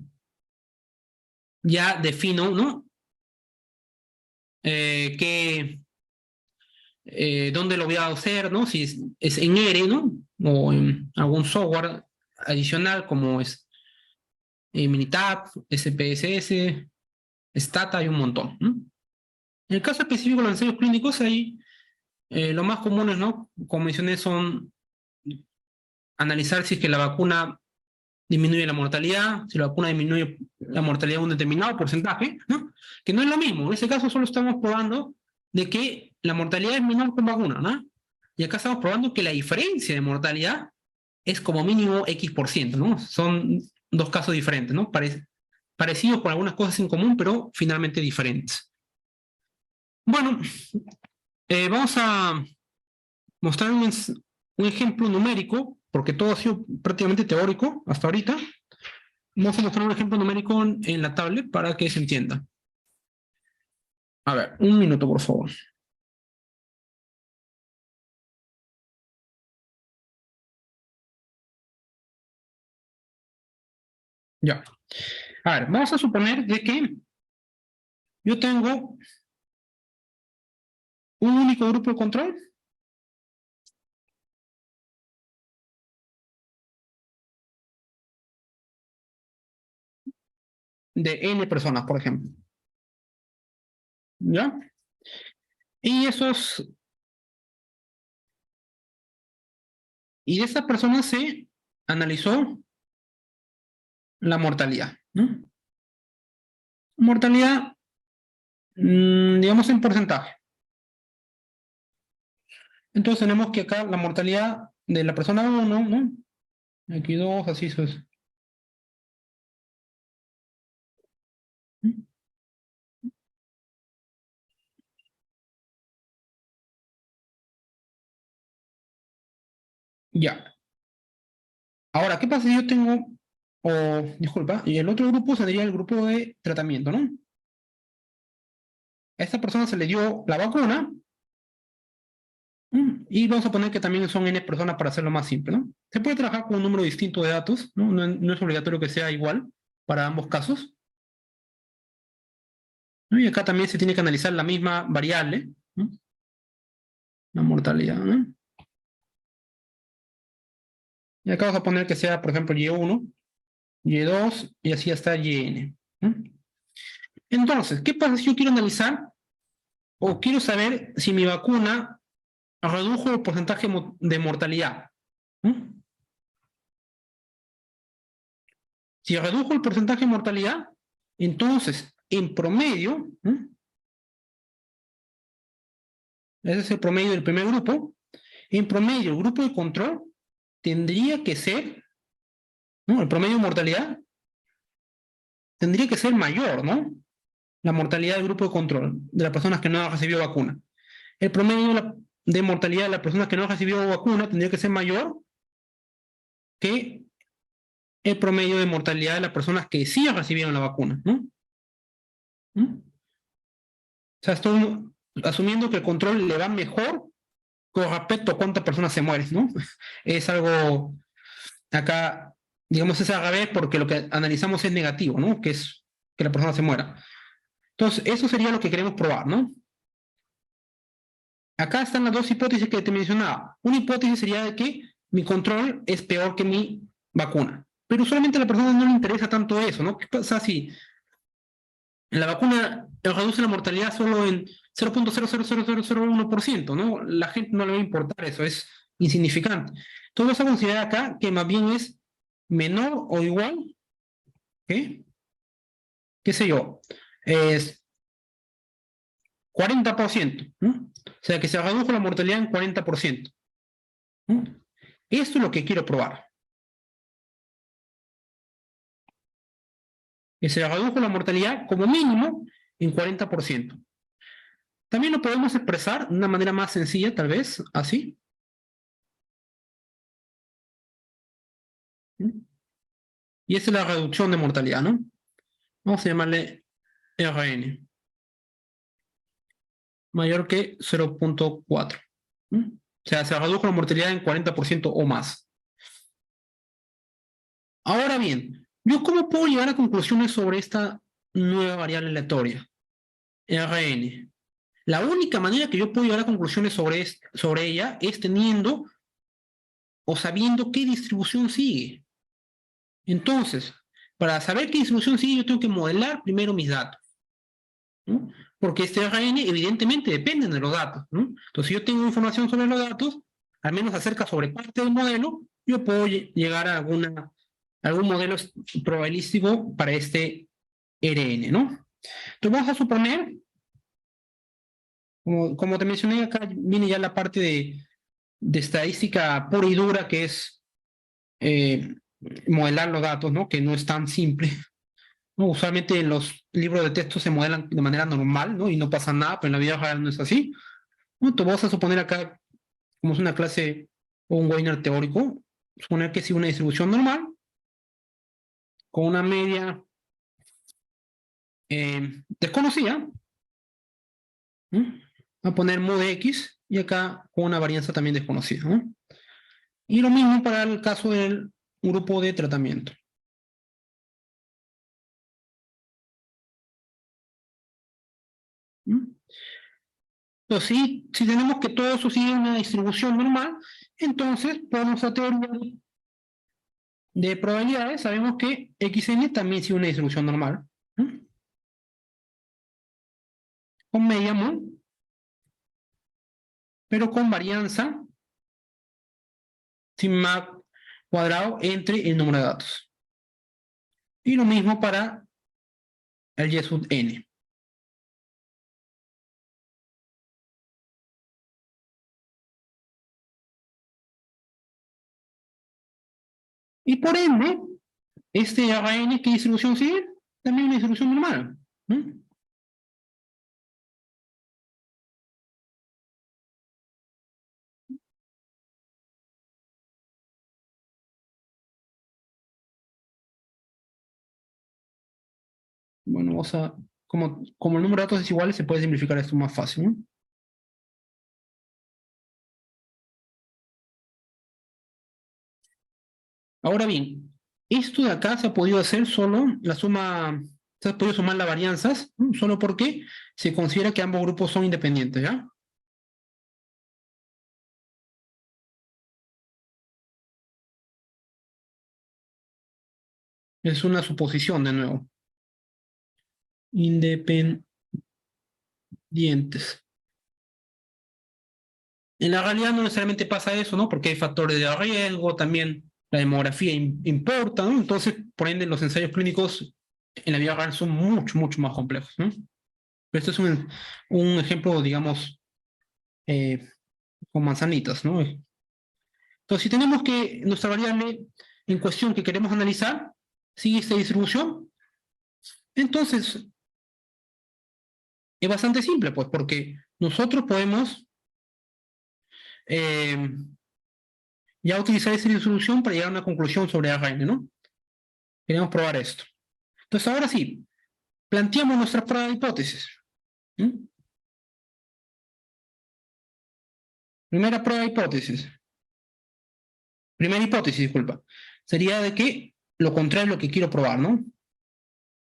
Ya defino, ¿no? Dónde lo voy a hacer, ¿no? Si es en R, ¿no? O en algún software adicional como es Minitab, SPSS, Stata, hay un montón, ¿no? En el caso específico de los ensayos clínicos, ahí lo más comunes, ¿no? Como mencioné, son analizar si es que la vacuna disminuye la mortalidad, si la vacuna disminuye la mortalidad de un determinado porcentaje, ¿no? Que no es lo mismo. En ese caso solo estamos probando de que la mortalidad es menor con vacuna, ¿no? Y acá estamos probando que la diferencia de mortalidad es como mínimo X%, ¿no? Son dos casos diferentes, ¿no? Parecidos por algunas cosas en común, pero finalmente diferentes. Bueno, vamos a mostrar un ejemplo numérico, porque todo ha sido prácticamente teórico hasta ahorita. Vamos a mostrar un ejemplo numérico en la tablet para que se entienda. A ver, un minuto, por favor. Ya. A ver, vamos a suponer de que yo tengo un único grupo de control de n personas, por ejemplo. ¿Ya? Y esos... Y de esta persona se analizó la mortalidad, ¿no? Mortalidad, digamos en porcentaje. Entonces tenemos que acá la mortalidad de la persona 1, ¿no? Aquí 2, así es. Ya. Ahora, ¿qué pasa si yo tengo, disculpa, y el otro grupo sería el grupo de tratamiento, ¿no? A esta persona se le dio la vacuna, y vamos a poner que también son n personas para hacerlo más simple, ¿no? Se puede trabajar con un número distinto de datos, ¿no? No es obligatorio que sea igual para ambos casos, ¿no? Y acá también se tiene que analizar la misma variable, ¿no? La mortalidad, ¿no? Y acá vamos a poner que sea, por ejemplo, Y1, Y2 y así hasta Yn, ¿no? Entonces, ¿qué pasa si yo quiero analizar o quiero saber si mi vacuna redujo el porcentaje de mortalidad? ¿No? Si redujo el porcentaje de mortalidad, entonces, en promedio, ¿no? Ese es el promedio del primer grupo, en promedio el grupo de control tendría que ser, ¿no? El promedio de mortalidad tendría que ser mayor, ¿no? La mortalidad del grupo de control, de las personas que no han recibido vacuna. El promedio de mortalidad de las personas que no han recibido vacuna tendría que ser mayor que el promedio de mortalidad de las personas que sí recibieron la vacuna, ¿no? ¿Mm? O sea, estoy asumiendo que el control le va mejor con respecto a cuántas personas se mueren, ¿no? Es algo, acá, digamos, es al revés porque lo que analizamos es negativo, ¿no? Que es que la persona se muera. Entonces, eso sería lo que queremos probar, ¿no? Acá están las dos hipótesis que te mencionaba. Una hipótesis sería de que mi control es peor que mi vacuna. Pero usualmente a la persona no le interesa tanto eso, ¿no? ¿Qué pasa si la vacuna reduce la mortalidad solo en 0.00001%, ¿no? La gente no le va a importar eso, es insignificante. Entonces vamos a considerar acá que más bien es menor o igual, ¿qué? ¿Qué sé yo? Es 40%, ¿no? O sea, que se redujo la mortalidad en 40%, ¿no? Esto es lo que quiero probar. Que se redujo la mortalidad como mínimo en 40%. También lo podemos expresar de una manera más sencilla, tal vez, así. Y esa es la reducción de mortalidad, ¿no? Vamos a llamarle RN. Mayor que 0.4. O sea, se redujo la mortalidad en 40% o más. Ahora bien, ¿yo cómo puedo llegar a conclusiones sobre esta nueva variable aleatoria? RN. La única manera que yo puedo llegar a conclusiones sobre ella es teniendo o sabiendo qué distribución sigue. Entonces, para saber qué distribución sigue, yo tengo que modelar primero mis datos, ¿no? Porque este RN evidentemente depende de los datos, ¿no? Entonces, si yo tengo información sobre los datos, al menos acerca sobre parte del modelo, yo puedo llegar a algún modelo probabilístico para este RN, ¿no? Entonces, vamos a suponer, como te mencioné, acá viene ya la parte de estadística pura y dura, que es modelar los datos, ¿no? Que no es tan simple, ¿no? Usualmente los libros de texto se modelan de manera normal, ¿no? Y no pasa nada, pero en la vida real no es así, ¿no? Entonces vamos a suponer acá, como es una clase o un Wiener teórico, suponer que si una distribución normal, con una media desconocida, ¿no? A poner mod X, y acá con una varianza también desconocida, ¿no? Y lo mismo para el caso del grupo de tratamiento. ¿Mm? Entonces, si tenemos que todo eso sigue una distribución normal, entonces por nuestra teoría de probabilidades sabemos que xn también sigue una distribución normal, ¿no? Con media mod, pero con varianza sigma cuadrado entre el número de datos. Y lo mismo para el y sub n. Y por ende, este Rn, ¿qué distribución sigue? También una distribución normal, ¿no? Bueno, vamos a, como el número de datos es igual, se puede simplificar esto más fácil, ¿no? Ahora bien, esto de acá se ha podido hacer solo la suma, se ha podido sumar las varianzas, ¿no? Solo porque se considera que ambos grupos son independientes, ¿ya? Es una suposición de nuevo. Independientes. En la realidad no necesariamente pasa eso, ¿no? Porque hay factores de riesgo, también la demografía importa, ¿no? Entonces, por ende, los ensayos clínicos en la vida real son mucho, mucho más complejos, ¿no? Pero esto es un ejemplo, digamos, eh, con manzanitas, ¿no? Entonces, si tenemos que nuestra variable en cuestión que queremos analizar sigue esta distribución, entonces es bastante simple, pues, porque nosotros podemos eh, ya utilizar esa distribución para llegar a una conclusión sobre ARN, ¿no? Queremos probar esto. Entonces, ahora sí, planteamos nuestra prueba de hipótesis. ¿Mm? Primera prueba de hipótesis. Primera hipótesis, disculpa. Sería de que lo contrario es lo que quiero probar, ¿no?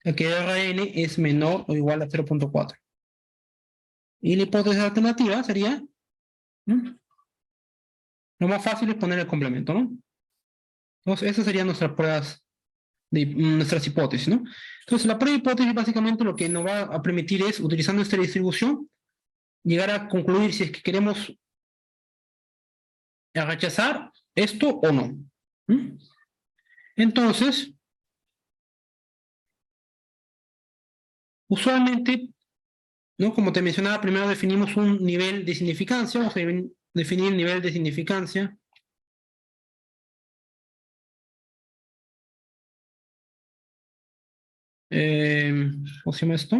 El que Rn es menor o igual a 0.4. Y la hipótesis alternativa sería, ¿no? Lo más fácil es poner el complemento, ¿no? Entonces, esas serían nuestras pruebas, nuestras hipótesis, ¿no? Entonces, la prueba de hipótesis básicamente lo que nos va a permitir es, utilizando esta distribución, llegar a concluir si es que queremos rechazar esto o no. ¿Mm? Entonces, usualmente, ¿no? Como te mencionaba, primero definimos un nivel de significancia, vamos a definir el nivel de significancia. ¿Cómo se llama esto?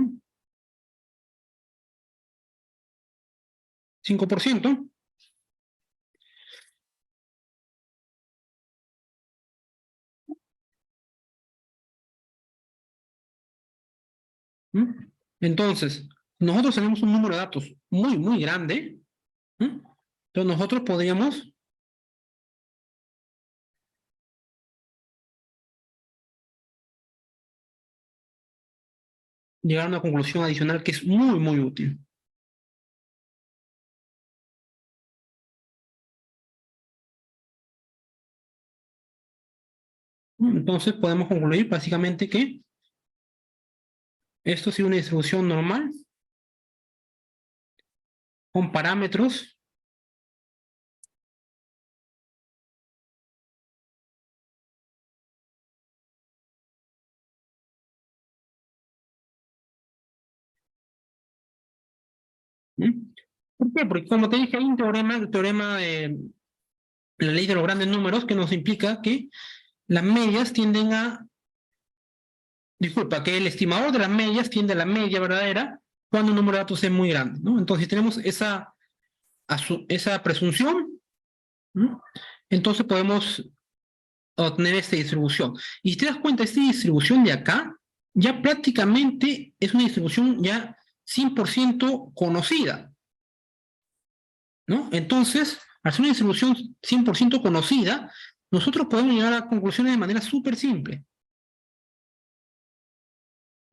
5%. ¿Mm? Entonces, nosotros tenemos un número de datos muy, muy grande. ¿Mm? Entonces, nosotros podríamos llegar a una conclusión adicional que es muy, muy útil. ¿Mm? Entonces, podemos concluir básicamente que esto es una distribución normal con parámetros. ¿Mm? ¿Por qué? Porque como te dije, hay un teorema, el teorema de la ley de los grandes números, que nos implica que las medias tienden a, disculpa, que el estimador de las medias tiende a la media verdadera cuando el número de datos es muy grande, ¿no? Entonces, si tenemos esa presunción, ¿Mm? Entonces podemos obtener esta distribución. Y si te das cuenta, esta distribución de acá ya prácticamente es una distribución ya 100% conocida, ¿no? Entonces, al ser una distribución 100% conocida, nosotros podemos llegar a conclusiones de manera súper simple.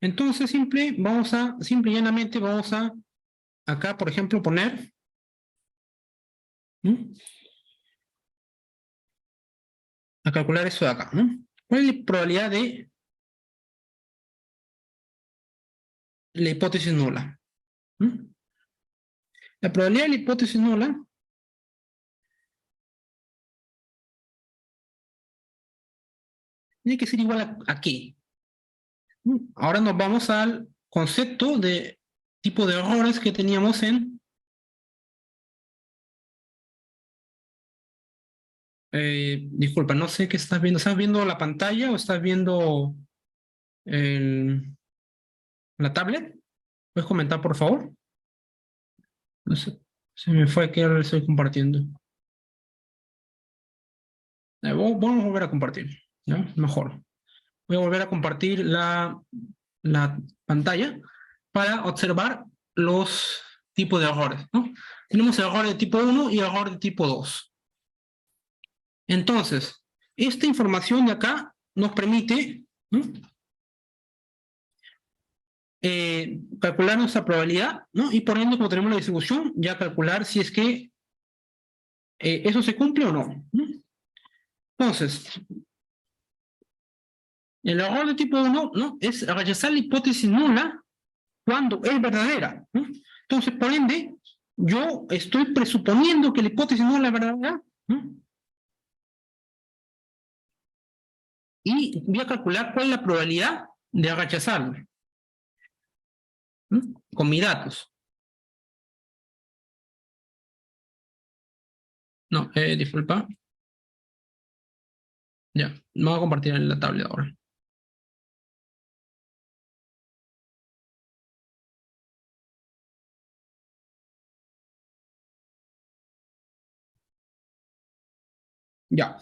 Entonces, simple y llanamente vamos a, acá, por ejemplo, poner, ¿no? A calcular eso de acá, ¿no? ¿Cuál es la probabilidad de la hipótesis nula? ¿Mm? La probabilidad de la hipótesis nula tiene que ser igual a ¿qué? Ahora nos vamos al concepto de tipo de errores que teníamos en... disculpa, no sé qué estás viendo. ¿Estás viendo la pantalla o estás viendo la tablet? ¿Puedes comentar, por favor? No sé, se me fue que ahora lo estoy compartiendo. Vamos a volver a compartir, ¿ya? Mejor. Voy a volver a compartir la pantalla para observar los tipos de errores, ¿no? Tenemos errores de tipo 1 y errores de tipo 2. Entonces, esta información de acá nos permite, ¿no? Calcular nuestra probabilidad, ¿no? Y por ende, como tenemos la distribución, ya calcular si es que eso se cumple o no, ¿no? Entonces, el error de tipo 1, ¿no? Es rechazar la hipótesis nula cuando es verdadera, ¿no? Entonces, por ende, yo estoy presuponiendo que la hipótesis nula es verdadera, ¿no? Y voy a calcular cuál es la probabilidad de rechazarlo, ¿no? Con mis datos. No, disculpa. Ya, me voy a compartir en la tablet ahora. Ya,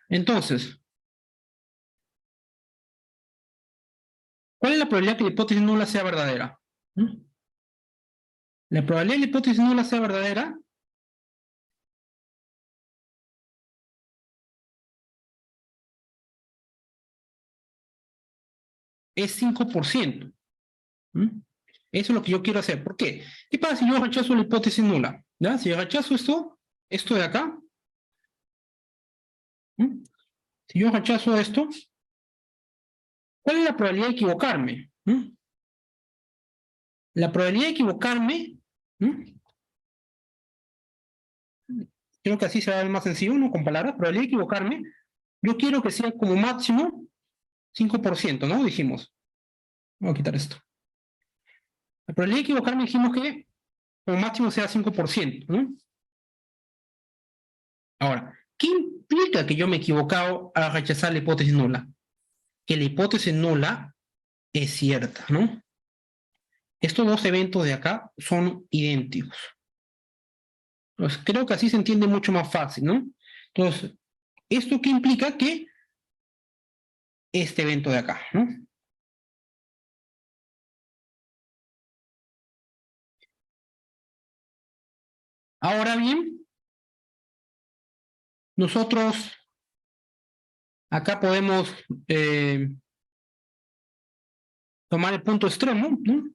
entonces, ¿cuál es la probabilidad que la hipótesis nula sea verdadera? ¿Mm? La probabilidad de la hipótesis nula sea verdadera es 5%. ¿Mm? Eso es lo que yo quiero hacer. ¿Por qué? ¿Qué pasa si yo rechazo la hipótesis nula? ¿Ya? Si yo rechazo esto de acá, ¿mm? Si yo rechazo esto, ¿cuál es la probabilidad de equivocarme? ¿Mm? La probabilidad de equivocarme, ¿mm? Creo que así será el más sencillo, ¿no? Con palabras, probabilidad de equivocarme, yo quiero que sea como máximo 5%, ¿no? Dijimos. Voy a quitar esto. La probabilidad de equivocarme dijimos que como máximo sea 5%, ¿no? Ahora, ¿qué implica que yo me he equivocado al rechazar la hipótesis nula? Que la hipótesis nula es cierta, ¿no? Estos dos eventos de acá son idénticos. Pues creo que así se entiende mucho más fácil, ¿no? Entonces, ¿esto qué implica? Que este evento de acá, ¿no? Ahora bien, nosotros acá podemos tomar el punto extremo, ¿no?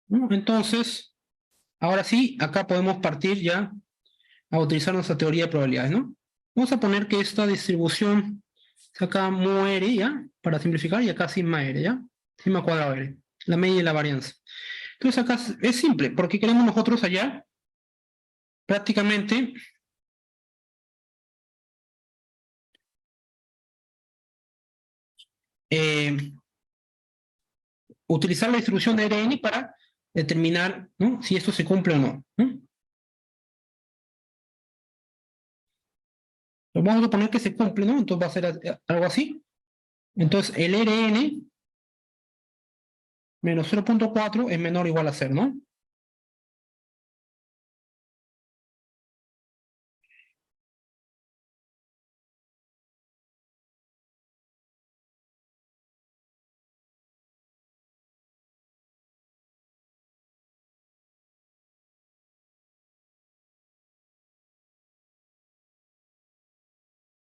¿No? Entonces, ahora sí, acá podemos partir ya a utilizar nuestra teoría de probabilidades, ¿no? Vamos a poner que esta distribución acá muere, ¿ya? Para simplificar, y acá sigma r, ¿ya? Sigma cuadrado r, la media y la varianza. Entonces acá es simple, porque queremos nosotros allá prácticamente eh, utilizar la distribución de Rn para determinar, ¿no? Si esto se cumple o no, ¿no? Lo vamos a poner que se cumple, ¿no? Entonces va a ser algo así. Entonces el Rn menos 0.4 es menor o igual a 0, ¿no?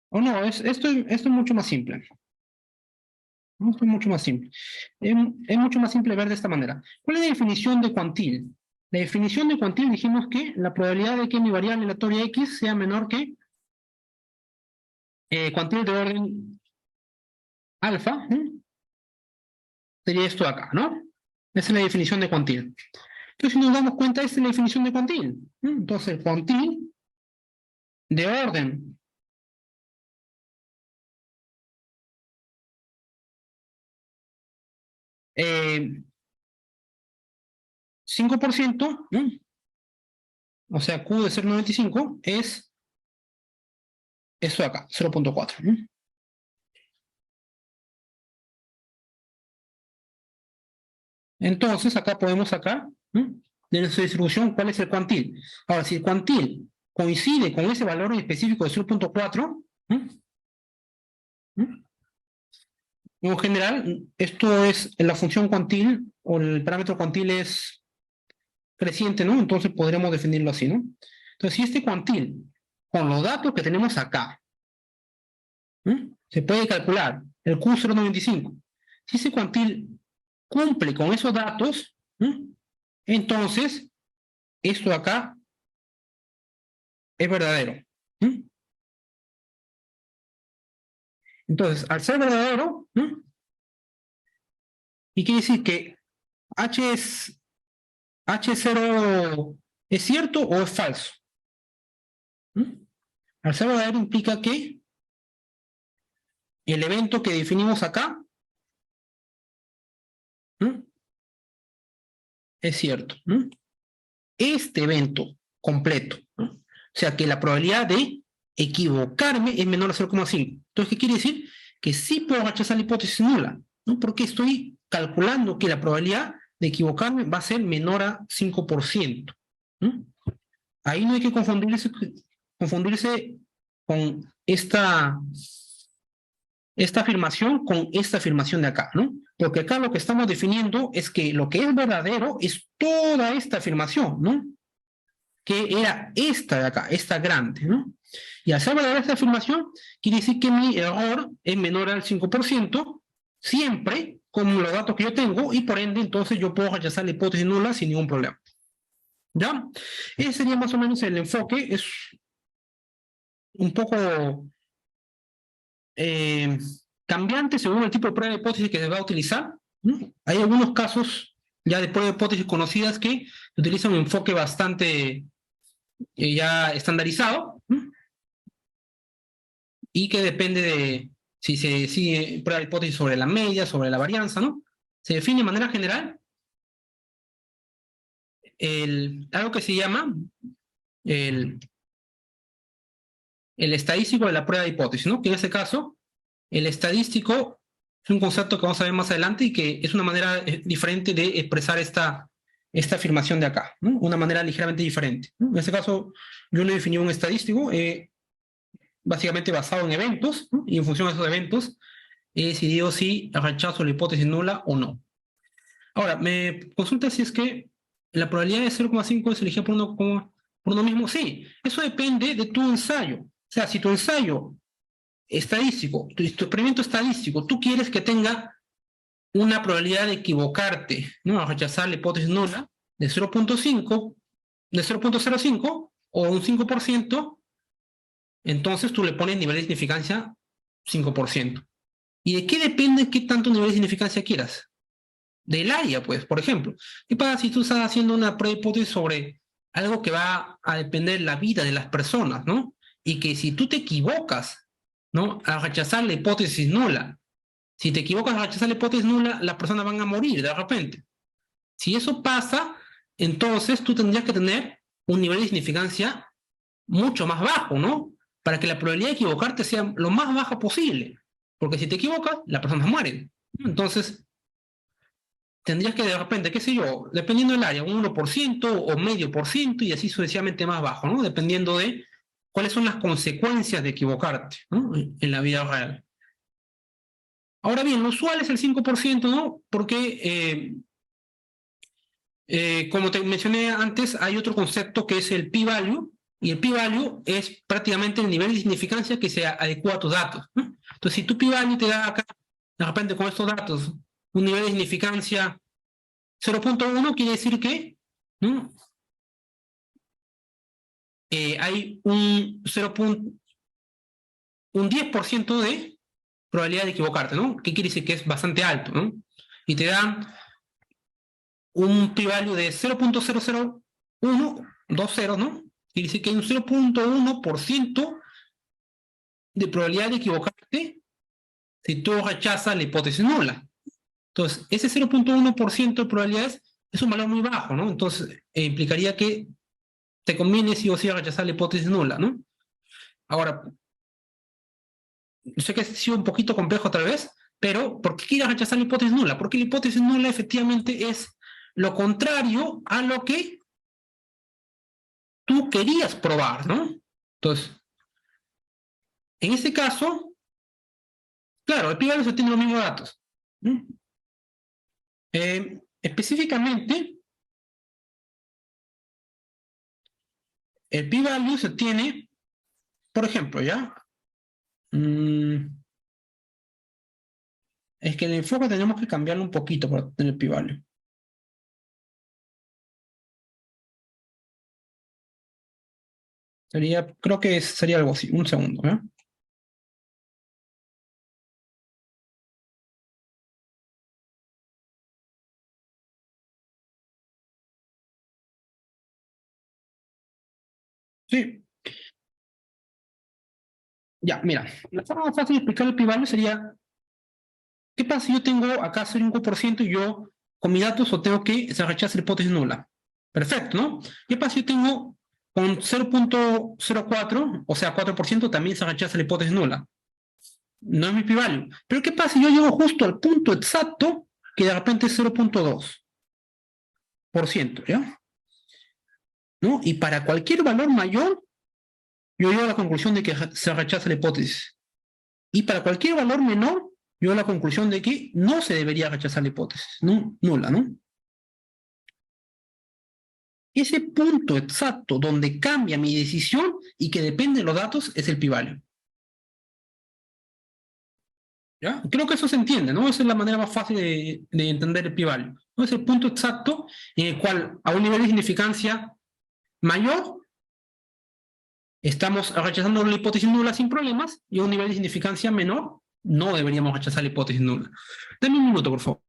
O no, esto es mucho más simple. Esto es mucho más simple. Es mucho más simple ver de esta manera. ¿Cuál es la definición de cuantil? La definición de cuantil dijimos que la probabilidad de que mi variable aleatoria x sea menor que cuantil de orden alfa, sería esto de acá, ¿no? Esa es la definición de cuantil. Entonces, si nos damos cuenta, esta es la definición de cuantil. Entonces, cuantil de orden 5%, o sea, Q de 0,95 es esto de acá, 0.4. Entonces, acá podemos sacar de nuestra distribución cuál es el cuantil. Ahora, si el cuantil coincide con ese valor específico de 0.4, en general, esto es la función cuantil, o el parámetro cuantil es creciente, ¿no? Entonces podremos definirlo así, ¿no? Entonces, si este cuantil, con los datos que tenemos acá, se puede calcular el Q0,95. Si ese cuantil cumple con esos datos, entonces esto de acá es verdadero. Entonces, al ser verdadero, y quiere decir que H0 es cierto o es falso. Al ser verdadero implica que el evento que definimos acá es cierto. Este evento completo, o sea que la probabilidad de equivocarme es menor a 0,5. Entonces, ¿qué quiere decir? Que sí puedo rechazar la hipótesis nula, ¿no? Porque estoy calculando que la probabilidad de equivocarme va a ser menor a 5%. Ahí no hay que confundirse con esta afirmación con esta afirmación de acá, ¿no? Porque acá lo que estamos definiendo es que lo que es verdadero es toda esta afirmación, ¿no? Que era esta de acá, esta grande, ¿no? Y al ser verdadera esta afirmación, quiere decir que mi error es menor al 5%, siempre con los datos que yo tengo, y por ende, entonces yo puedo rechazar la hipótesis nula sin ningún problema. ¿Ya? Ese sería más o menos el enfoque. Es un poco cambiante según el tipo de prueba de hipótesis que se va a utilizar, ¿no? Hay algunos casos ya de prueba de hipótesis conocidas que utilizan un enfoque bastante ya estandarizado, ¿no? Y que depende de si se sigue prueba de hipótesis sobre la media, sobre la varianza, ¿no? Se define de manera general algo que se llama el, el estadístico de la prueba de hipótesis, ¿no? Que en ese caso, el estadístico es un concepto que vamos a ver más adelante y que es una manera diferente de expresar esta afirmación de acá, ¿no? Una manera ligeramente diferente, ¿no? En este caso, yo le definí un estadístico básicamente basado en eventos, ¿no? Y en función de esos eventos he decidido si rechazo la hipótesis nula o no. Ahora, me consulta si es que la probabilidad de 0,5 es elegida por uno mismo. Sí, eso depende de tu ensayo. O sea, si tu ensayo estadístico, tu experimento estadístico, tú quieres que tenga una probabilidad de equivocarte, ¿no? A rechazar la hipótesis nula de 0.5, de 0.05 o un 5%, entonces tú le pones nivel de significancia 5%. ¿Y de qué depende qué tanto nivel de significancia quieras? Del área, pues, por ejemplo. ¿Qué pasa si tú estás haciendo una prueba de hipótesis sobre algo que va a depender de la vida de las personas, ¿no? Y que si tú te equivocas, ¿no? A rechazar la hipótesis nula, si te equivocas a rechazar la hipótesis nula, las personas van a morir de repente. Si eso pasa, entonces tú tendrías que tener un nivel de significancia mucho más bajo, ¿no? Para que la probabilidad de equivocarte sea lo más baja posible. Porque si te equivocas, las personas mueren. Entonces, tendrías que de repente, qué sé yo, dependiendo del área, un 1% o medio por ciento y así sucesivamente más bajo, ¿no? Dependiendo de cuáles son las consecuencias de equivocarte, ¿no? En la vida real. Ahora bien, lo usual es el 5%, ¿no? Porque, como te mencioné antes, hay otro concepto que es el p-value, y el p-value es prácticamente el nivel de significancia que se adecua a tus datos, ¿no? Entonces, si tu p-value te da acá, de repente con estos datos, un nivel de significancia 0.1, quiere decir que, ¿no? Hay un 10% de probabilidad de equivocarte, ¿no? ¿Qué quiere decir? Que es bastante alto, ¿no? Y te dan un p-value de 0.00120, ¿no? Quiere decir que hay un 0.1% de probabilidad de equivocarte si tú rechazas la hipótesis nula. Entonces, ese 0.1% de probabilidades es un valor muy bajo, ¿no? Entonces, implicaría que te conviene sí o sí rechazar la hipótesis nula, ¿no? Ahora, sé que ha sido un poquito complejo tal vez, pero ¿por qué quieres rechazar la hipótesis nula? Porque la hipótesis nula efectivamente es lo contrario a lo que tú querías probar, ¿no? Entonces, en este caso, claro, el p-value se tiene los mismos datos, ¿no? Específicamente, el p-value se tiene, por ejemplo, ¿ya? Es que el enfoque tenemos que cambiarlo un poquito para tener p-value. Sería, creo que sería algo así, un segundo, ¿ya? Sí, ya, mira, la forma más fácil de explicar el p-value sería, ¿qué pasa si yo tengo acá 5% y yo con mis datos o tengo que se rechaza la hipótesis nula? Perfecto, ¿no? ¿Qué pasa si yo tengo con 0.04, o sea, 4% también se rechaza la hipótesis nula? No es mi p-value. Pero ¿qué pasa si yo llego justo al punto exacto que de repente es 0.2%, ¿ya? ¿No? Y para cualquier valor mayor, yo llego a la conclusión de que se rechaza la hipótesis. Y para cualquier valor menor, yo a la conclusión de que no se debería rechazar la hipótesis, ¿no? Nula, ¿no? Ese punto exacto donde cambia mi decisión y que depende de los datos es el p-value. ¿Ya? Creo que eso se entiende, ¿no? Esa es la manera más fácil de entender el p-value, ¿no? Es el punto exacto en el cual a un nivel de significancia mayor estamos rechazando la hipótesis nula sin problemas y a un nivel de significancia menor no deberíamos rechazar la hipótesis nula. Dame un minuto, por favor.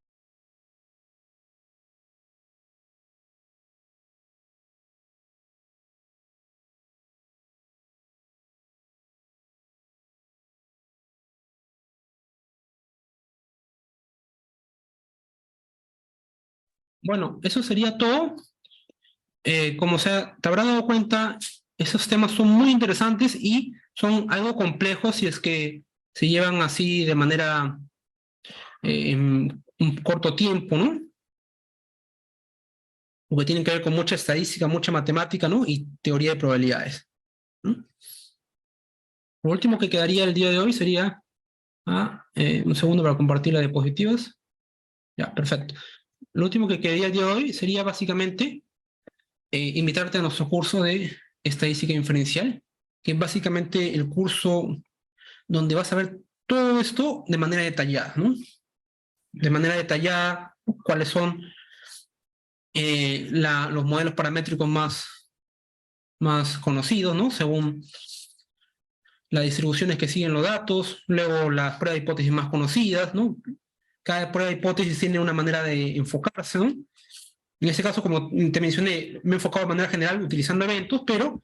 Bueno, eso sería todo. Como te habrás dado cuenta, esos temas son muy interesantes y son algo complejos si es que se llevan así de manera en un corto tiempo, ¿no? Porque tienen que ver con mucha estadística, mucha matemática, ¿no? Y teoría de probabilidades, ¿no? Lo último que quedaría el día de hoy sería, un segundo para compartir las diapositivas. Ya, perfecto. Lo último que quedaría el día de hoy sería básicamente invitarte a nuestro curso de estadística inferencial, que es básicamente el curso donde vas a ver todo esto de manera detallada, ¿no? De manera detallada, cuáles son los modelos paramétricos más conocidos, ¿no? Según las distribuciones que siguen los datos, luego las pruebas de hipótesis más conocidas, ¿no? Cada prueba de hipótesis tiene una manera de enfocarse, ¿no? En ese caso, como te mencioné, me he enfocado de manera general utilizando eventos, pero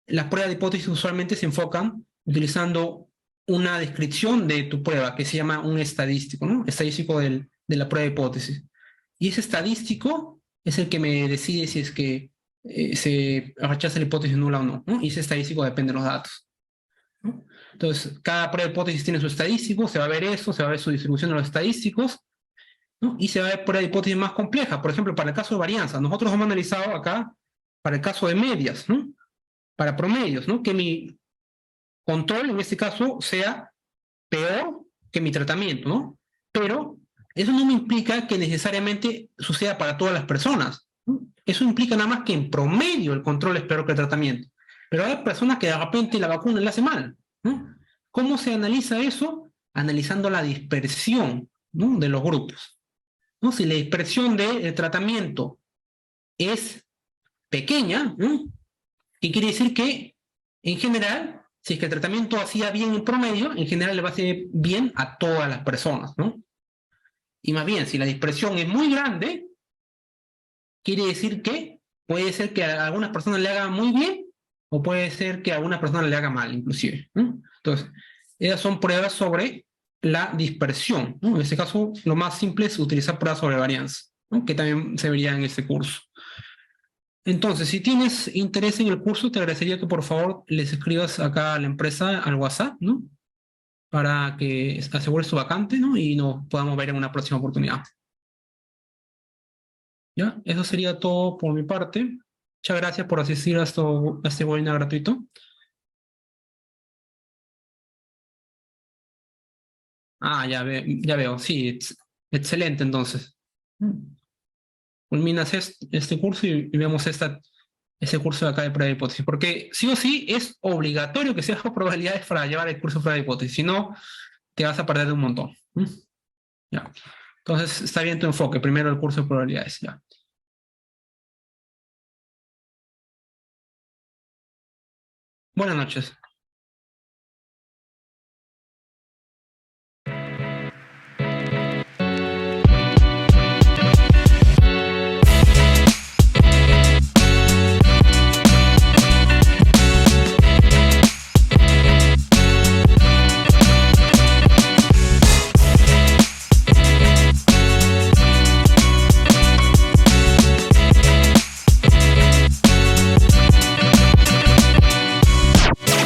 las pruebas de hipótesis usualmente se enfocan utilizando una descripción de tu prueba que se llama un estadístico, ¿no? Estadístico de la prueba de hipótesis. Y ese estadístico es el que me decide si es que se rechaza la hipótesis nula o no, ¿no? Y ese estadístico depende de los datos, ¿no? Entonces, cada prueba de hipótesis tiene su estadístico, se va a ver eso, se va a ver su distribución de los estadísticos, ¿no? Y se va a ver prueba de hipótesis más compleja. Por ejemplo, para el caso de varianza, nosotros hemos analizado acá para el caso de medias, ¿no? Para promedios, ¿no? Que mi control en este caso sea peor que mi tratamiento, ¿no? Pero eso no me implica que necesariamente suceda para todas las personas, ¿no? Eso implica nada más que en promedio el control es peor que el tratamiento. Pero hay personas que de repente la vacuna le hace mal, ¿no? ¿Cómo se analiza eso? Analizando la dispersión, ¿no? De los grupos, ¿no? Si la dispersión del tratamiento es pequeña, ¿no? ¿Qué quiere decir? Que en general, si es que el tratamiento hacía bien en promedio, en general le va a hacer bien a todas las personas, ¿no? Y más bien, si la dispersión es muy grande, quiere decir que puede ser que a algunas personas le haga muy bien o puede ser que a algunas personas le haga mal, inclusive, ¿no? Entonces, esas son pruebas sobre la dispersión, ¿no? En este caso, lo más simple es utilizar pruebas sobre varianza, ¿no? Que también se vería en este curso. Entonces, si tienes interés en el curso, te agradecería que por favor les escribas acá a la empresa al WhatsApp, ¿no? Para que asegures tu vacante, ¿no? Y nos podamos ver en una próxima oportunidad. ¿Ya? Eso sería todo por mi parte. Muchas gracias por asistir a este webinar gratuito. Ah, ya veo, sí, excelente entonces. Culminas este curso y vemos ese curso de acá de prueba de hipótesis, porque sí o sí es obligatorio que seas probabilidades para llevar el curso de prueba de hipótesis, si no, te vas a perder de un montón. Ya. Entonces, está bien tu enfoque, primero el curso de probabilidades. Ya. Buenas noches.